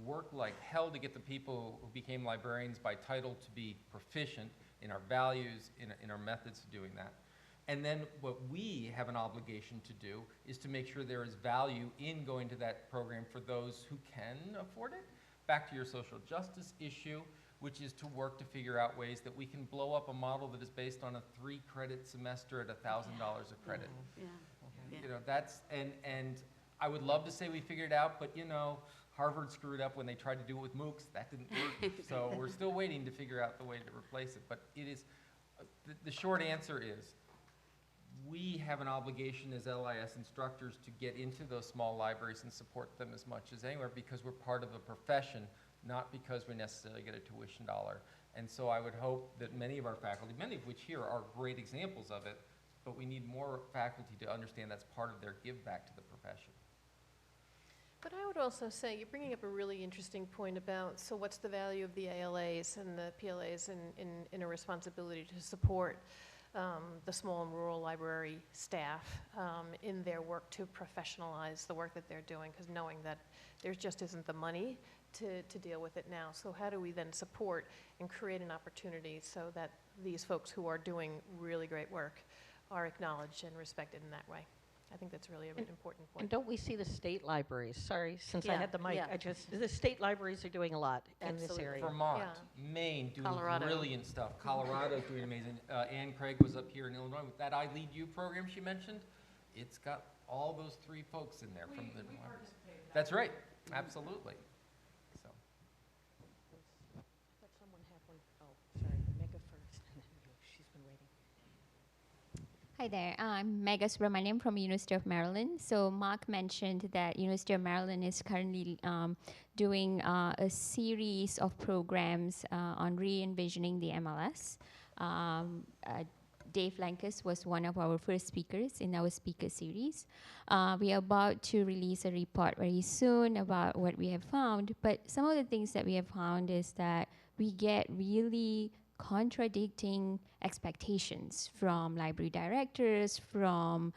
work like hell to get the people who became librarians by title to be proficient in our values, in our methods of doing that. And then what we have an obligation to do is to make sure there is value in going to that program for those who can afford it. Back to your social justice issue, which is to work to figure out ways that we can blow up a model that is based on a 3-credit semester at $1,000 a credit. Yeah. You know, that's, and I would love to say we figured it out, but you know, Harvard screwed up when they tried to do it with MOOCs. That didn't work. So we're still waiting to figure out the way to replace it. But it is, the short answer is, we have an obligation as LIS instructors to get into those small libraries and support them as much as anywhere, because we're part of a profession, not because we necessarily get a tuition dollar. And so I would hope that many of our faculty, many of which here are great examples of it, but we need more faculty to understand that's part of their give back to the profession. But I would also say, you're bringing up a really interesting point about, so what's the value of the ALAs and the PLAs in a responsibility to support the small and rural library staff in their work to professionalize the work that they're doing, because knowing that there just isn't the money to deal with it now. So how do we then support and create an opportunity so that these folks who are doing really great work are acknowledged and respected in that way? I think that's really an important point. And don't we see the state libraries? Sorry, since I Yeah, had the mic, yeah. the state libraries are doing a lot in this Absolutely. area. Vermont, Yeah. Maine, doing Colorado. brilliant stuff. Colorado's doing amazing. Ann Craig was up here in Illinois with that I Lead You program she mentioned. It's got all those 3 folks in there from the different libraries. That's right, absolutely. So. I thought someone had one. Oh, sorry, Mega first, and then you. She's been waiting. Hi there, I'm Megha Subramaniam from University of Maryland. So Mark mentioned that University of Maryland is currently doing a series of programs on re-envisioning the MLS. Dave Lankes was one of our first speakers in our speaker series. We are about to release a report very soon about what we have found, but some of the things that we have found is that we get really contradicting expectations from library directors, from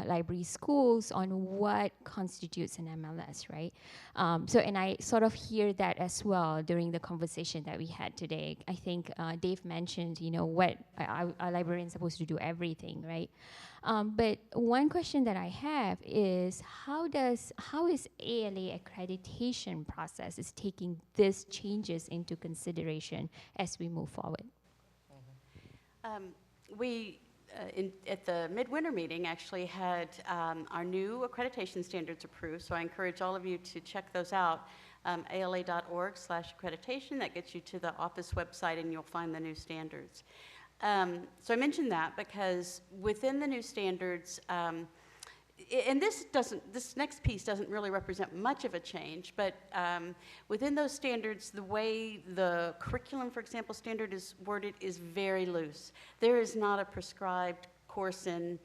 library schools on what constitutes an MLS, right? And I sort of hear that as well during the conversation that we had today. I think Dave mentioned, what our librarians supposed to do everything, right? But one question that I have is how is ALA accreditation process is taking these changes into consideration as we move forward? At the midwinter meeting, actually had our new accreditation standards approved, so I encourage all of you to check those out. ALA.org/accreditation, that gets you to the office website and you'll find the new standards. So I mentioned that because within the new standards, and this next piece doesn't really represent much of a change, but within those standards, the way the curriculum, for example, standard is worded is very loose. There is not a prescribed course in,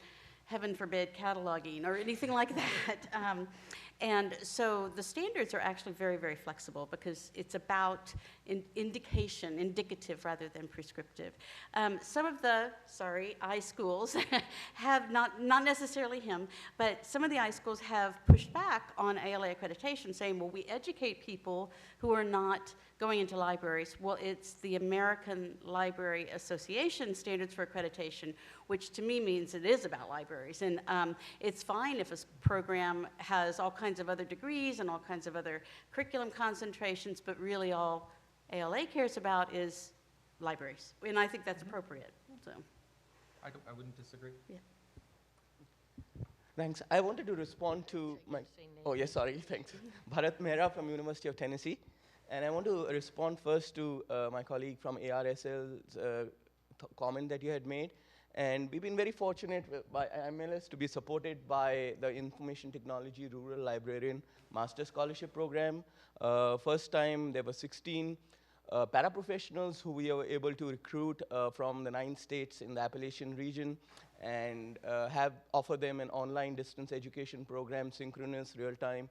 heaven forbid, cataloging or anything like that. And so the standards are actually very, very flexible because it's about indicative rather than prescriptive. Some of the, iSchools have, not necessarily him, but some of the iSchools have pushed back on ALA accreditation saying, well, we educate people who are not going into libraries. Well, it's the American Library Association standards for accreditation, which to me means it is about libraries. And it's fine if a program has all kinds of other degrees and all kinds of other curriculum concentrations, but really all ALA cares about is libraries. And I think that's appropriate. So. I wouldn't disagree. Yeah. Thanks. I wanted to respond to my... Oh, yes, sorry, thanks. Bharat Mehra from University of Tennessee. And I want to respond first to my colleague from ARSL's comment that you had made. And we've been very fortunate by IMLS to be supported by the Information Technology Rural Librarian Master Scholarship Program. First time there were 16 paraprofessionals who we were able to recruit from the 9 states in the Appalachian region. and offer them an online distance education program, synchronous, real-time,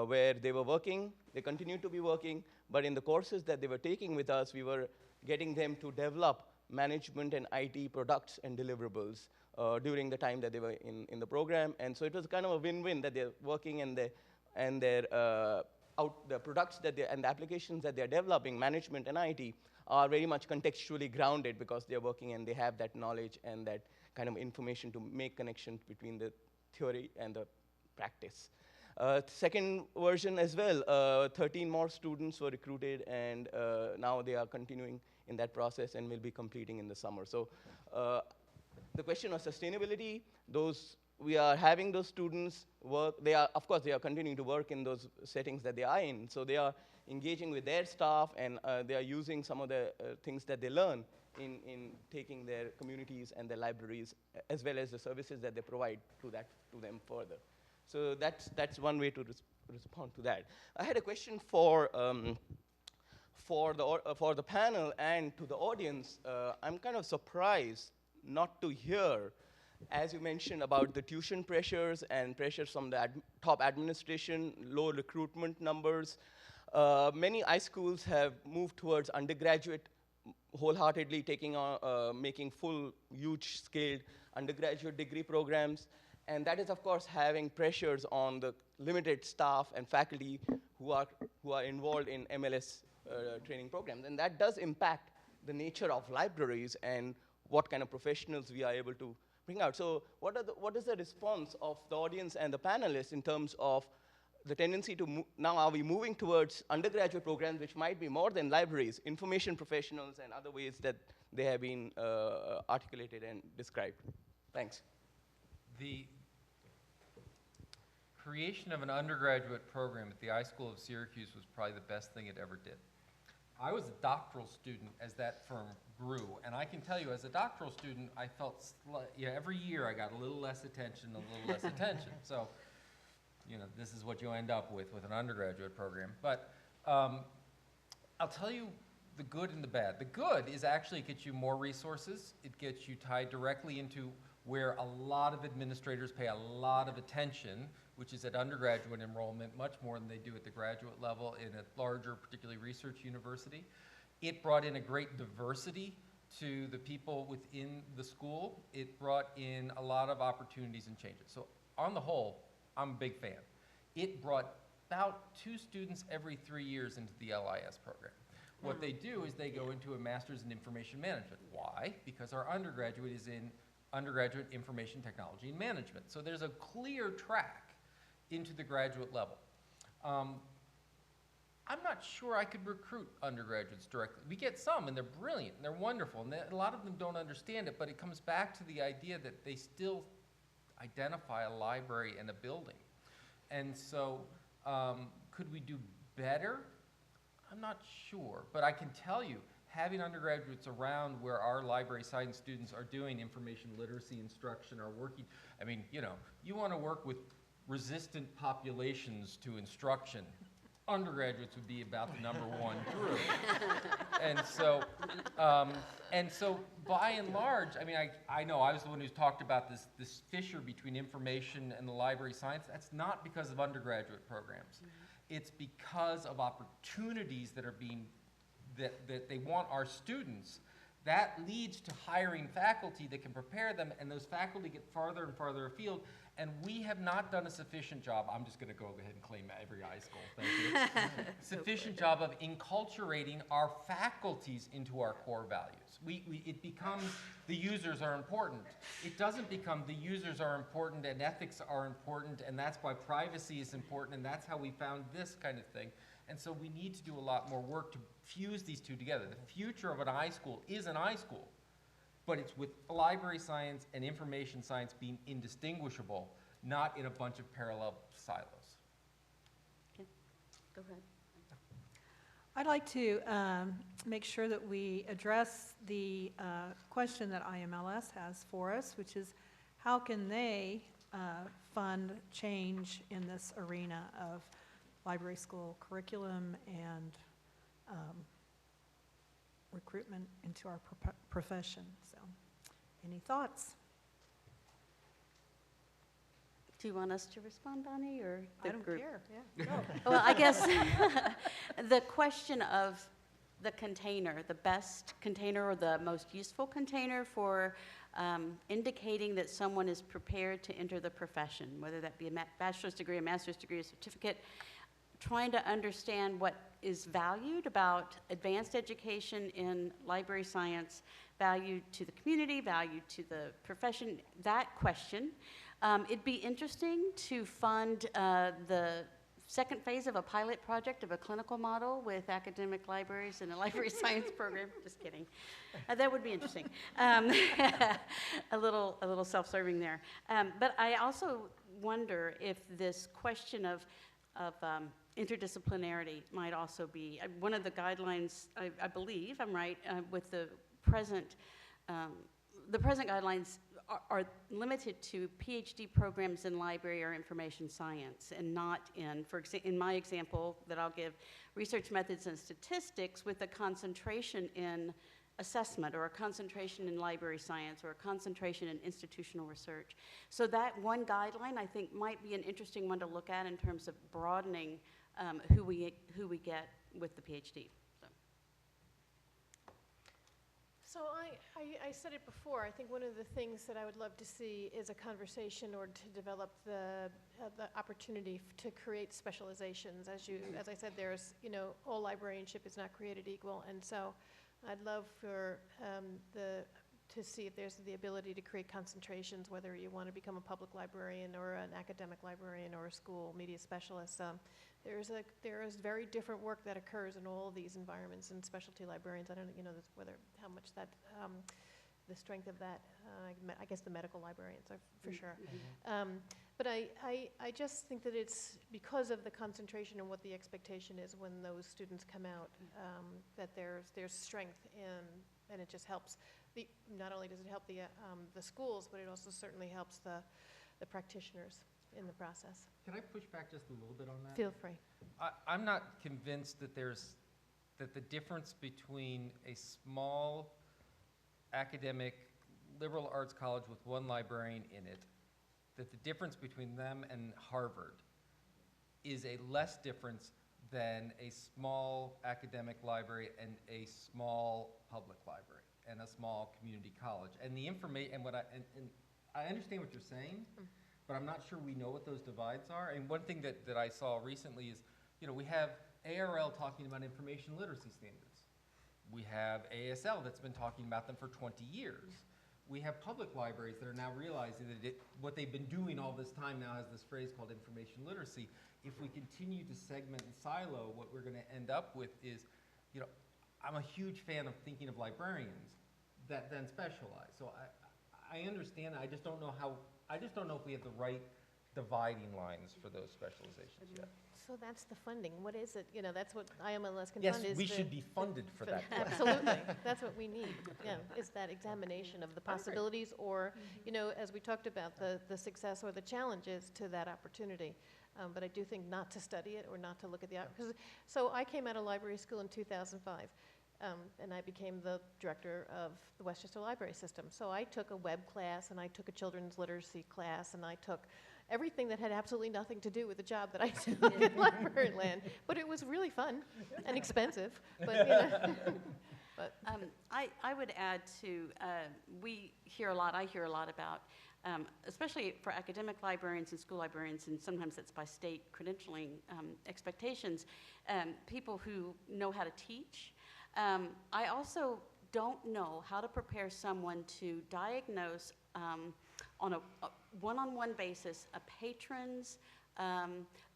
where they were working, they continued to be working, but in the courses that they were taking with us, we were getting them to develop management and IT products and deliverables during the time that they were in the program. And so it was kind of a win-win that they're working and the products and the applications that they're developing, management and IT, are very much contextually grounded because they're working and they have that knowledge and that kind of information to make connections between the theory and the practice. Second version as well, 13 more students were recruited, and now they are continuing in that process and will be completing in the summer. So the question of sustainability, we are having those students work. Of course, they are continuing to work in those settings that they are in. So they are engaging with their staff, and they are using some of the things that they learn in taking their communities and their libraries, as well as the services that they provide to them further. So that's one way to respond to that. I had a question for the panel and to the audience. I'm kind of surprised not to hear, as you mentioned, about the tuition pressures and pressures from the top administration, low recruitment numbers. Many high schools have moved towards undergraduate, wholeheartedly making full, huge-scaled undergraduate degree programs. And that is, of course, having pressures on the limited staff and faculty who are involved in MLS training programs. And that does impact the nature of libraries and what kind of professionals we are able to bring out. So what is the response of the audience and the panelists in terms of the tendency to now are we moving towards undergraduate programs, which might be more than libraries, information professionals and other ways that they have been articulated and described? Thanks. The creation of an undergraduate program at the I School of Syracuse was probably the best thing it ever did. I was a doctoral student as that firm grew, and I can tell you, as a doctoral student, I felt every year I got a little less attention, So, this is what you end up with an undergraduate program. But I'll tell you the good and the bad. The good is actually it gets you more resources. It gets you tied directly into where a lot of administrators pay a lot of attention, which is at undergraduate enrollment, much more than they do at the graduate level in a larger, particularly research university. It brought in a great diversity to the people within the school. It brought in a lot of opportunities and changes. So on the whole, I'm a big fan. It brought about 2 students every 3 years into the LIS program. What they do is they go into a master's in information management. Why? Because our undergraduate is in undergraduate information technology and management. So there's a clear track into the graduate level. I'm not sure I could recruit undergraduates directly. We get some, and they're brilliant, and they're wonderful, and a lot of them don't understand it, but it comes back to the idea that they still identify a library and a building. And so could we do better? I'm not sure, but I can tell you, having undergraduates around where our library science students are doing information literacy instruction, are working, I mean, you want to work with resistant populations to instruction, undergraduates would be about the #1 group. And so by and large, I mean, I know I was the one who's talked about this fissure between information and the library science. That's not because of undergraduate programs. It's because of opportunities that are being, that they want our students. That leads to hiring faculty that can prepare them, and those faculty get farther and farther afield. And we have not done a sufficient job, I'm just going to go ahead and claim every high school, thank you. Sufficient job of enculturating our faculties into our core values. It becomes the users are important. It doesn't become the users are important and ethics are important, and that's why privacy is important, and that's how we found this kind of thing. And so we need to do a lot more work to fuse these two together. The future of an I school is an I school, but it's with library science and information science being indistinguishable, not in a bunch of parallel silos. Okay. Go ahead. I'd like to make sure that we address the question that IMLS has for us, which is how can they fund change in this arena of library school curriculum and recruitment into our profession. So, any thoughts? Do you want us to respond, Bonnie, or the I don't group? care, yeah. Well, I guess the question of the container, the best container or the most useful container for indicating that someone is prepared to enter the profession, whether that be a bachelor's degree, a master's degree, a certificate, trying to understand what is valued about advanced education in library science, value to the community, value to the profession, that question. It'd be interesting to fund the second phase of a pilot project of a clinical model with academic libraries and a library science program. Just kidding. That would be interesting. A little self-serving there. But I also wonder if this question of interdisciplinarity might also be one of the guidelines. I believe I'm right with the present guidelines are limited to PhD programs in library or information science, and not in my example that I'll give, research methods and statistics with a concentration in assessment or a concentration in library science or a concentration in institutional research. So that one guideline I think might be an interesting one to look at in terms of broadening who we get with the PhD. So I said it before, I think one of the things that I would love to see is a conversation or to develop the opportunity to create specializations. As I said, there's, all librarianship is not created equal, and so I'd love for to see if there's the ability to create concentrations, whether you want to become a public librarian or an academic librarian or a school media specialist. There is very different work that occurs in all of these environments, and specialty librarians, I don't know, how much that, the strength of that, I guess the medical librarians are for sure. But I just think that it's because of the concentration and what the expectation is when those students come out, that there's strength and it just helps. Not only does it help the schools, but it also certainly helps the practitioners in the process. Can I push back just a little bit on that? Feel free. I'm not convinced that that the difference between a small academic liberal arts college with one librarian in it, that the difference between them and Harvard is a less difference than a small academic library and a small public library and a small community college. And the information, and I understand what you're saying, but I'm not sure we know what those divides are. And one thing that I saw recently is, we have ARL talking about information literacy standards. We have ASL that's been talking about them for 20 years. We have public libraries that are now realizing that what they've been doing all this time now has this phrase called information literacy. If we continue to segment and silo, what we're going to end up with is, I'm a huge fan of thinking of librarians that then specialize. So I understand. I just don't know if we have the right dividing lines for those specializations yet. So that's the funding. What is it? That's what IMLS can Yes, fund. we should be funded for that. Absolutely. That's what we need. Is that examination of the possibilities or, as we talked about, the success or the challenges to that opportunity. But I do think not to study it or not to look at the outcomes. So I came out of library school in 2005. And I became the director of the Westchester Library System. So I took a web class, and I took a children's literacy class, and I took everything that had absolutely nothing to do with the job that I took in library land. But it was really fun and expensive. But, but I would add to, I hear a lot about, especially for academic librarians and school librarians, and sometimes it's by state credentialing expectations, people who know how to teach. I also don't know how to prepare someone to diagnose on a one-on-one basis a patron's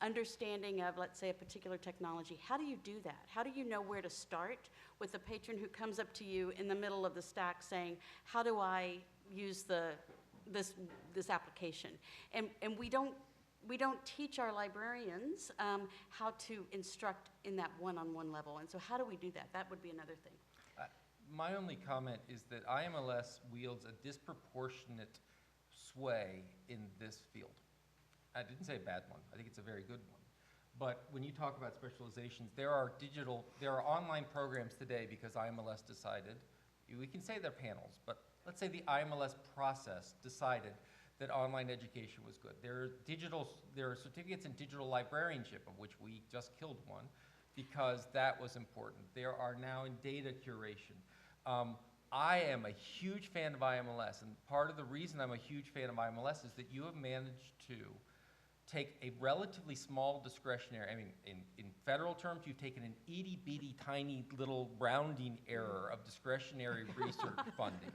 understanding of, let's say, a particular technology. How do you do that? How do you know where to start with a patron who comes up to you in the middle of the stack saying, how do I use this application? And we don't teach our librarians how to instruct in that one-on-one level. And so how do we do that? That would be another thing. My only comment is that IMLS wields a disproportionate sway in this field. I didn't say a bad one. I think it's a very good one. But when you talk about specializations, there are online programs today because IMLS decided, we can say they're panels, but let's say the IMLS process decided that online education was good. There are certificates in digital librarianship, of which we just killed one, because that was important. There are now in data curation. I am a huge fan of IMLS, and part of the reason I'm a huge fan of IMLS is that you have managed to take a relatively small discretionary, I mean, in federal terms, you've taken an itty-bitty tiny little rounding error of discretionary research funding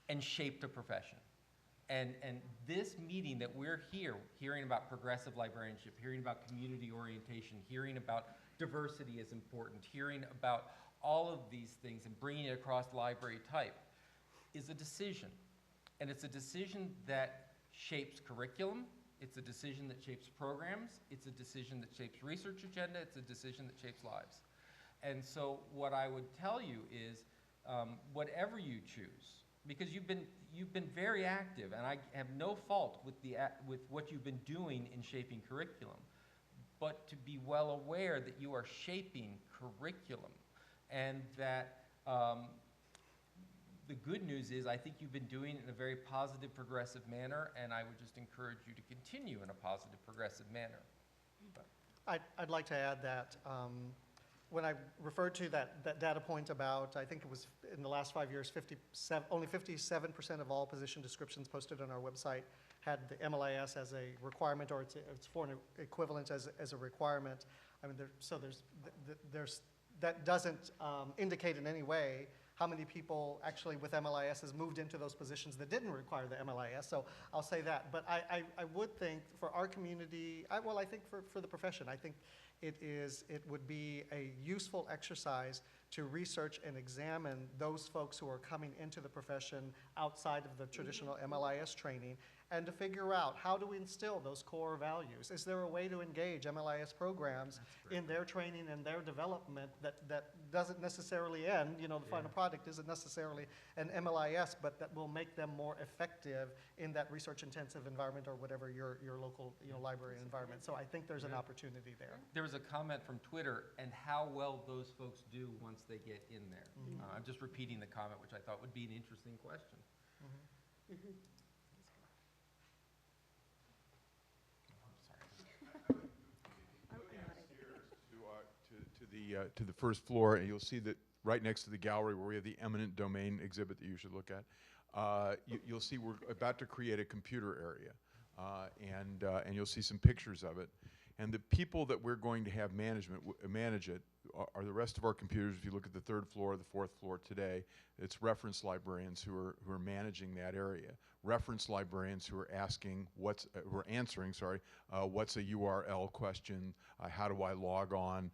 and shaped a profession. And this meeting that we're hearing about progressive librarianship, hearing about community orientation, hearing about diversity is important, hearing about all of these things and bringing it across library type, is a decision. And it's a decision that shapes curriculum, it's a decision that shapes programs, it's a decision that shapes research agenda, it's a decision that shapes lives. And so what I would tell you is, whatever you choose, because you've been very active, and I have no fault with what you've been doing in shaping curriculum, but to be well aware that you are shaping curriculum, and that the good news is I think you've been doing it in a very positive, progressive manner, and I would just encourage you to continue in a positive, progressive manner. I'd like to add that when I referred to that data point about, I think it was in the last 5 years, only 57% of all position descriptions posted on our website had the MLIS as a requirement, or its foreign equivalent as a requirement. I mean, that doesn't indicate in any way how many people actually with MLIS has moved into those positions that didn't require the MLIS. So I'll say that. But I would think for our community, I think for the profession, I think it would be a useful exercise to research and examine those folks who are coming into the profession outside of the traditional MLIS training, and to figure out, how do we instill those core values? Is there a way to engage MLIS programs in their training and their development that doesn't necessarily end, the final product isn't necessarily an MLIS, but that will make them more effective in that research-intensive environment, or whatever your local library environment. So I think there's an opportunity there. There was a comment from Twitter, and how well those folks do once they get in there. I'm just repeating the comment, which I thought would be an interesting question. To the first floor, and you'll see that right next to the gallery where we have the eminent domain exhibit that you should look at, you'll see we're about to create a computer area, and you'll see some pictures of it. And the people that we're going to have manage it are the rest of our computers. If you look at the third floor, the fourth floor today, it's reference librarians who are managing that area. Reference librarians who are answering, what's a URL question, how do I log on,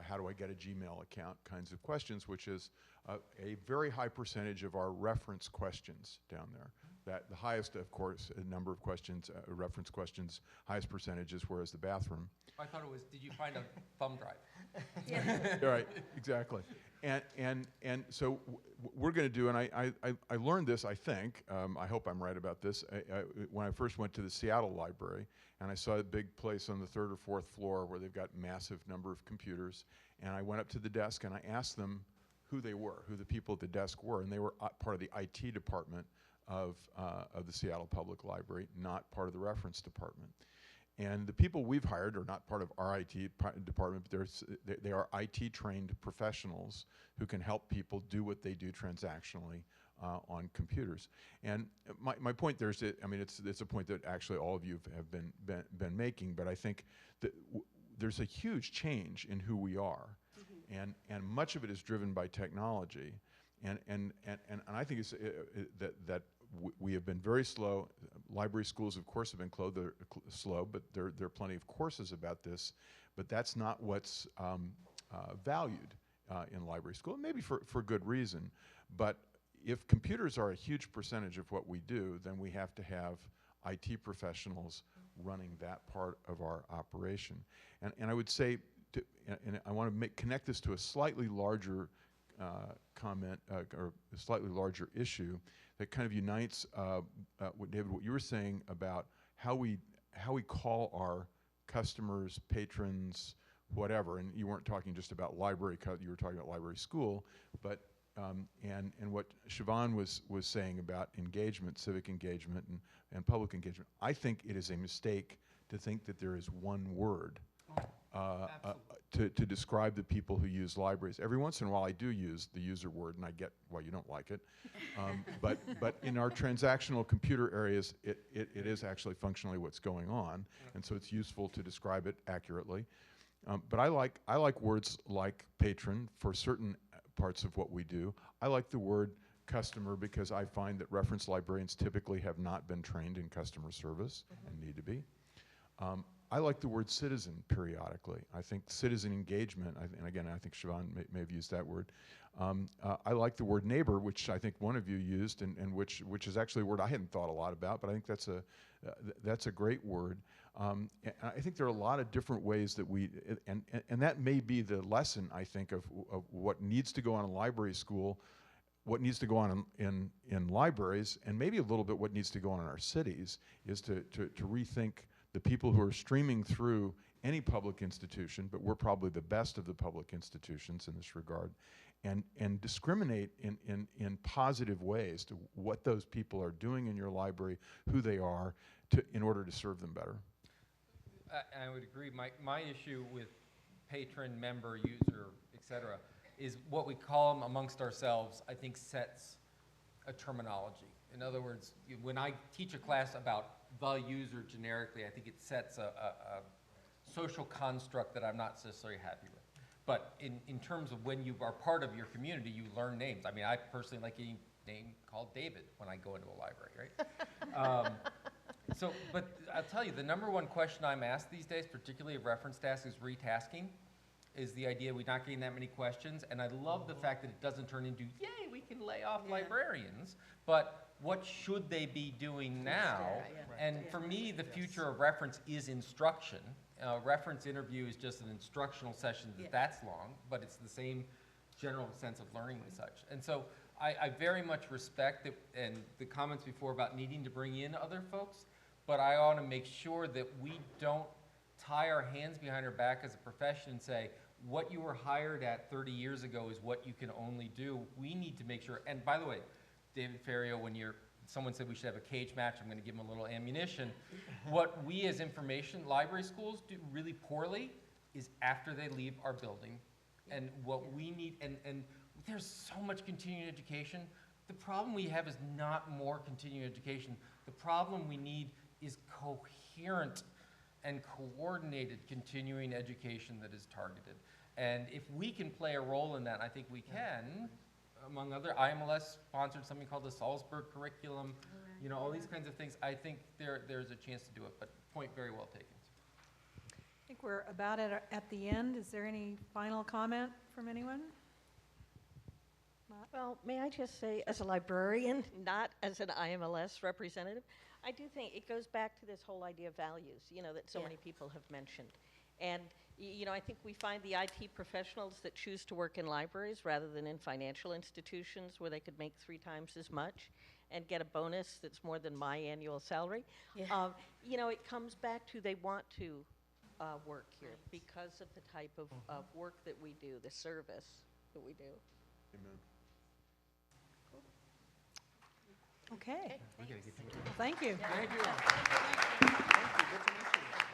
how do I get a Gmail account, kinds of questions, which is a very high percentage of our reference questions down there. The highest, of course, number of questions, reference questions, highest percentage is whereas the bathroom. I thought it was, did you find a thumb drive? Right, exactly. And so we're going to do, and I learned this, I think, I hope I'm right about this, when I first went to the Seattle library, and I saw a big place on the third or fourth floor where they've got massive number of computers, and I went up to the desk and I asked them who they were, who the people at the desk were, and they were part of the IT department of the Seattle Public Library, not part of the reference department. And the people we've hired are not part of our IT department, but they are IT-trained professionals who can help people do what they do transactionally on computers. And my point there is that, I mean, it's a point that actually all of you have been making, but I think that there's a huge change in who we are, and much of it is driven by technology. And I think it's that we have been very slow. Library schools, of course, have been slow, but there are plenty of courses about this. But that's not what's valued in library school, maybe for good reason. But if computers are a huge percentage of what we do, then we have to have IT professionals running that part of our operation. And I would say, and I want to connect this to a slightly larger comment, or a slightly larger issue that kind of unites David, what you were saying about how we call our customers, patrons, whatever. And you weren't talking just about library, you were talking about library school, but and what Siobhan was saying about engagement, civic engagement, and public engagement, I think it is a mistake to think that there is one word to describe the people who use libraries. Every once in a while I do use the user word, and I get why you don't like it. But in our transactional computer areas, it is actually functionally what's going on, and so it's useful to describe it accurately. But I like words like patron for certain parts of what we do. I like the word customer because I find that reference librarians typically have not been trained in customer service and need to be. I like the word citizen periodically. I think citizen engagement, and again, I think Siobhan may have used that word. I like the word neighbor, which I think one of you used, and which is actually a word I hadn't thought a lot about, but I think that's a great word. And I think there are a lot of different ways that and that may be the lesson, I think, of what needs to go on in library school, what needs to go on in libraries, and maybe a little bit what needs to go on in our cities, is to rethink the people who are streaming through any public institution, but we're probably the best of the public institutions in this regard, and discriminate in positive ways to what those people are doing in your library, who they are, in order to serve them better. I would agree. My issue with patron, member, user, et cetera, is what we call them amongst ourselves, I think sets a terminology. In other words, when I teach a class about the user generically, I think it sets a social construct that I'm not necessarily happy with. But in terms of when you are part of your community, you learn names. I mean, I personally like a name called David when I go into a library, right? But I'll tell you, the number one question I'm asked these days, particularly of reference tasks, is retasking, is the idea we're not getting that many questions. And I love the fact that it doesn't turn into, yay, we can lay off librarians, but what should they be doing now? And for me, the future of reference is instruction. Reference interview is just an instructional session that's long, but it's the same general sense of learning and such. And so I very much respect it, and the comments before about needing to bring in other folks, but I want to make sure that we don't tie our hands behind our back as a profession and say, what you were hired at 30 years ago is what you can only do. We need to make sure, and by the way, David Ferriero, when someone said we should have a cage match, I'm going to give him a little ammunition. What we as information library schools do really poorly is after they leave our building. And what we need, and there's so much continuing education. The problem we have is not more continuing education. The problem we need is coherent and coordinated continuing education that is targeted. And if we can play a role in that, I think we can. Among other, IMLS sponsored something called the Salzburg curriculum, you know, all these kinds of things. I think there's a chance to do it, but point very well taken. I think we're about at the end. Is there any final comment from anyone? Well, may I just say, as a librarian, not as an IMLS representative, I do think it goes back to this whole idea of values, you know, that so many people have mentioned. And, you know, I think we find the IT professionals that choose to work in libraries rather than in financial institutions where they could make 3 times as much and get a bonus that's more than my annual salary. You know, it comes back to they want to work here because of the type of work that we do, the service that we do. Amen. Okay. Thank you. Thank you. Thank you. Good to meet you.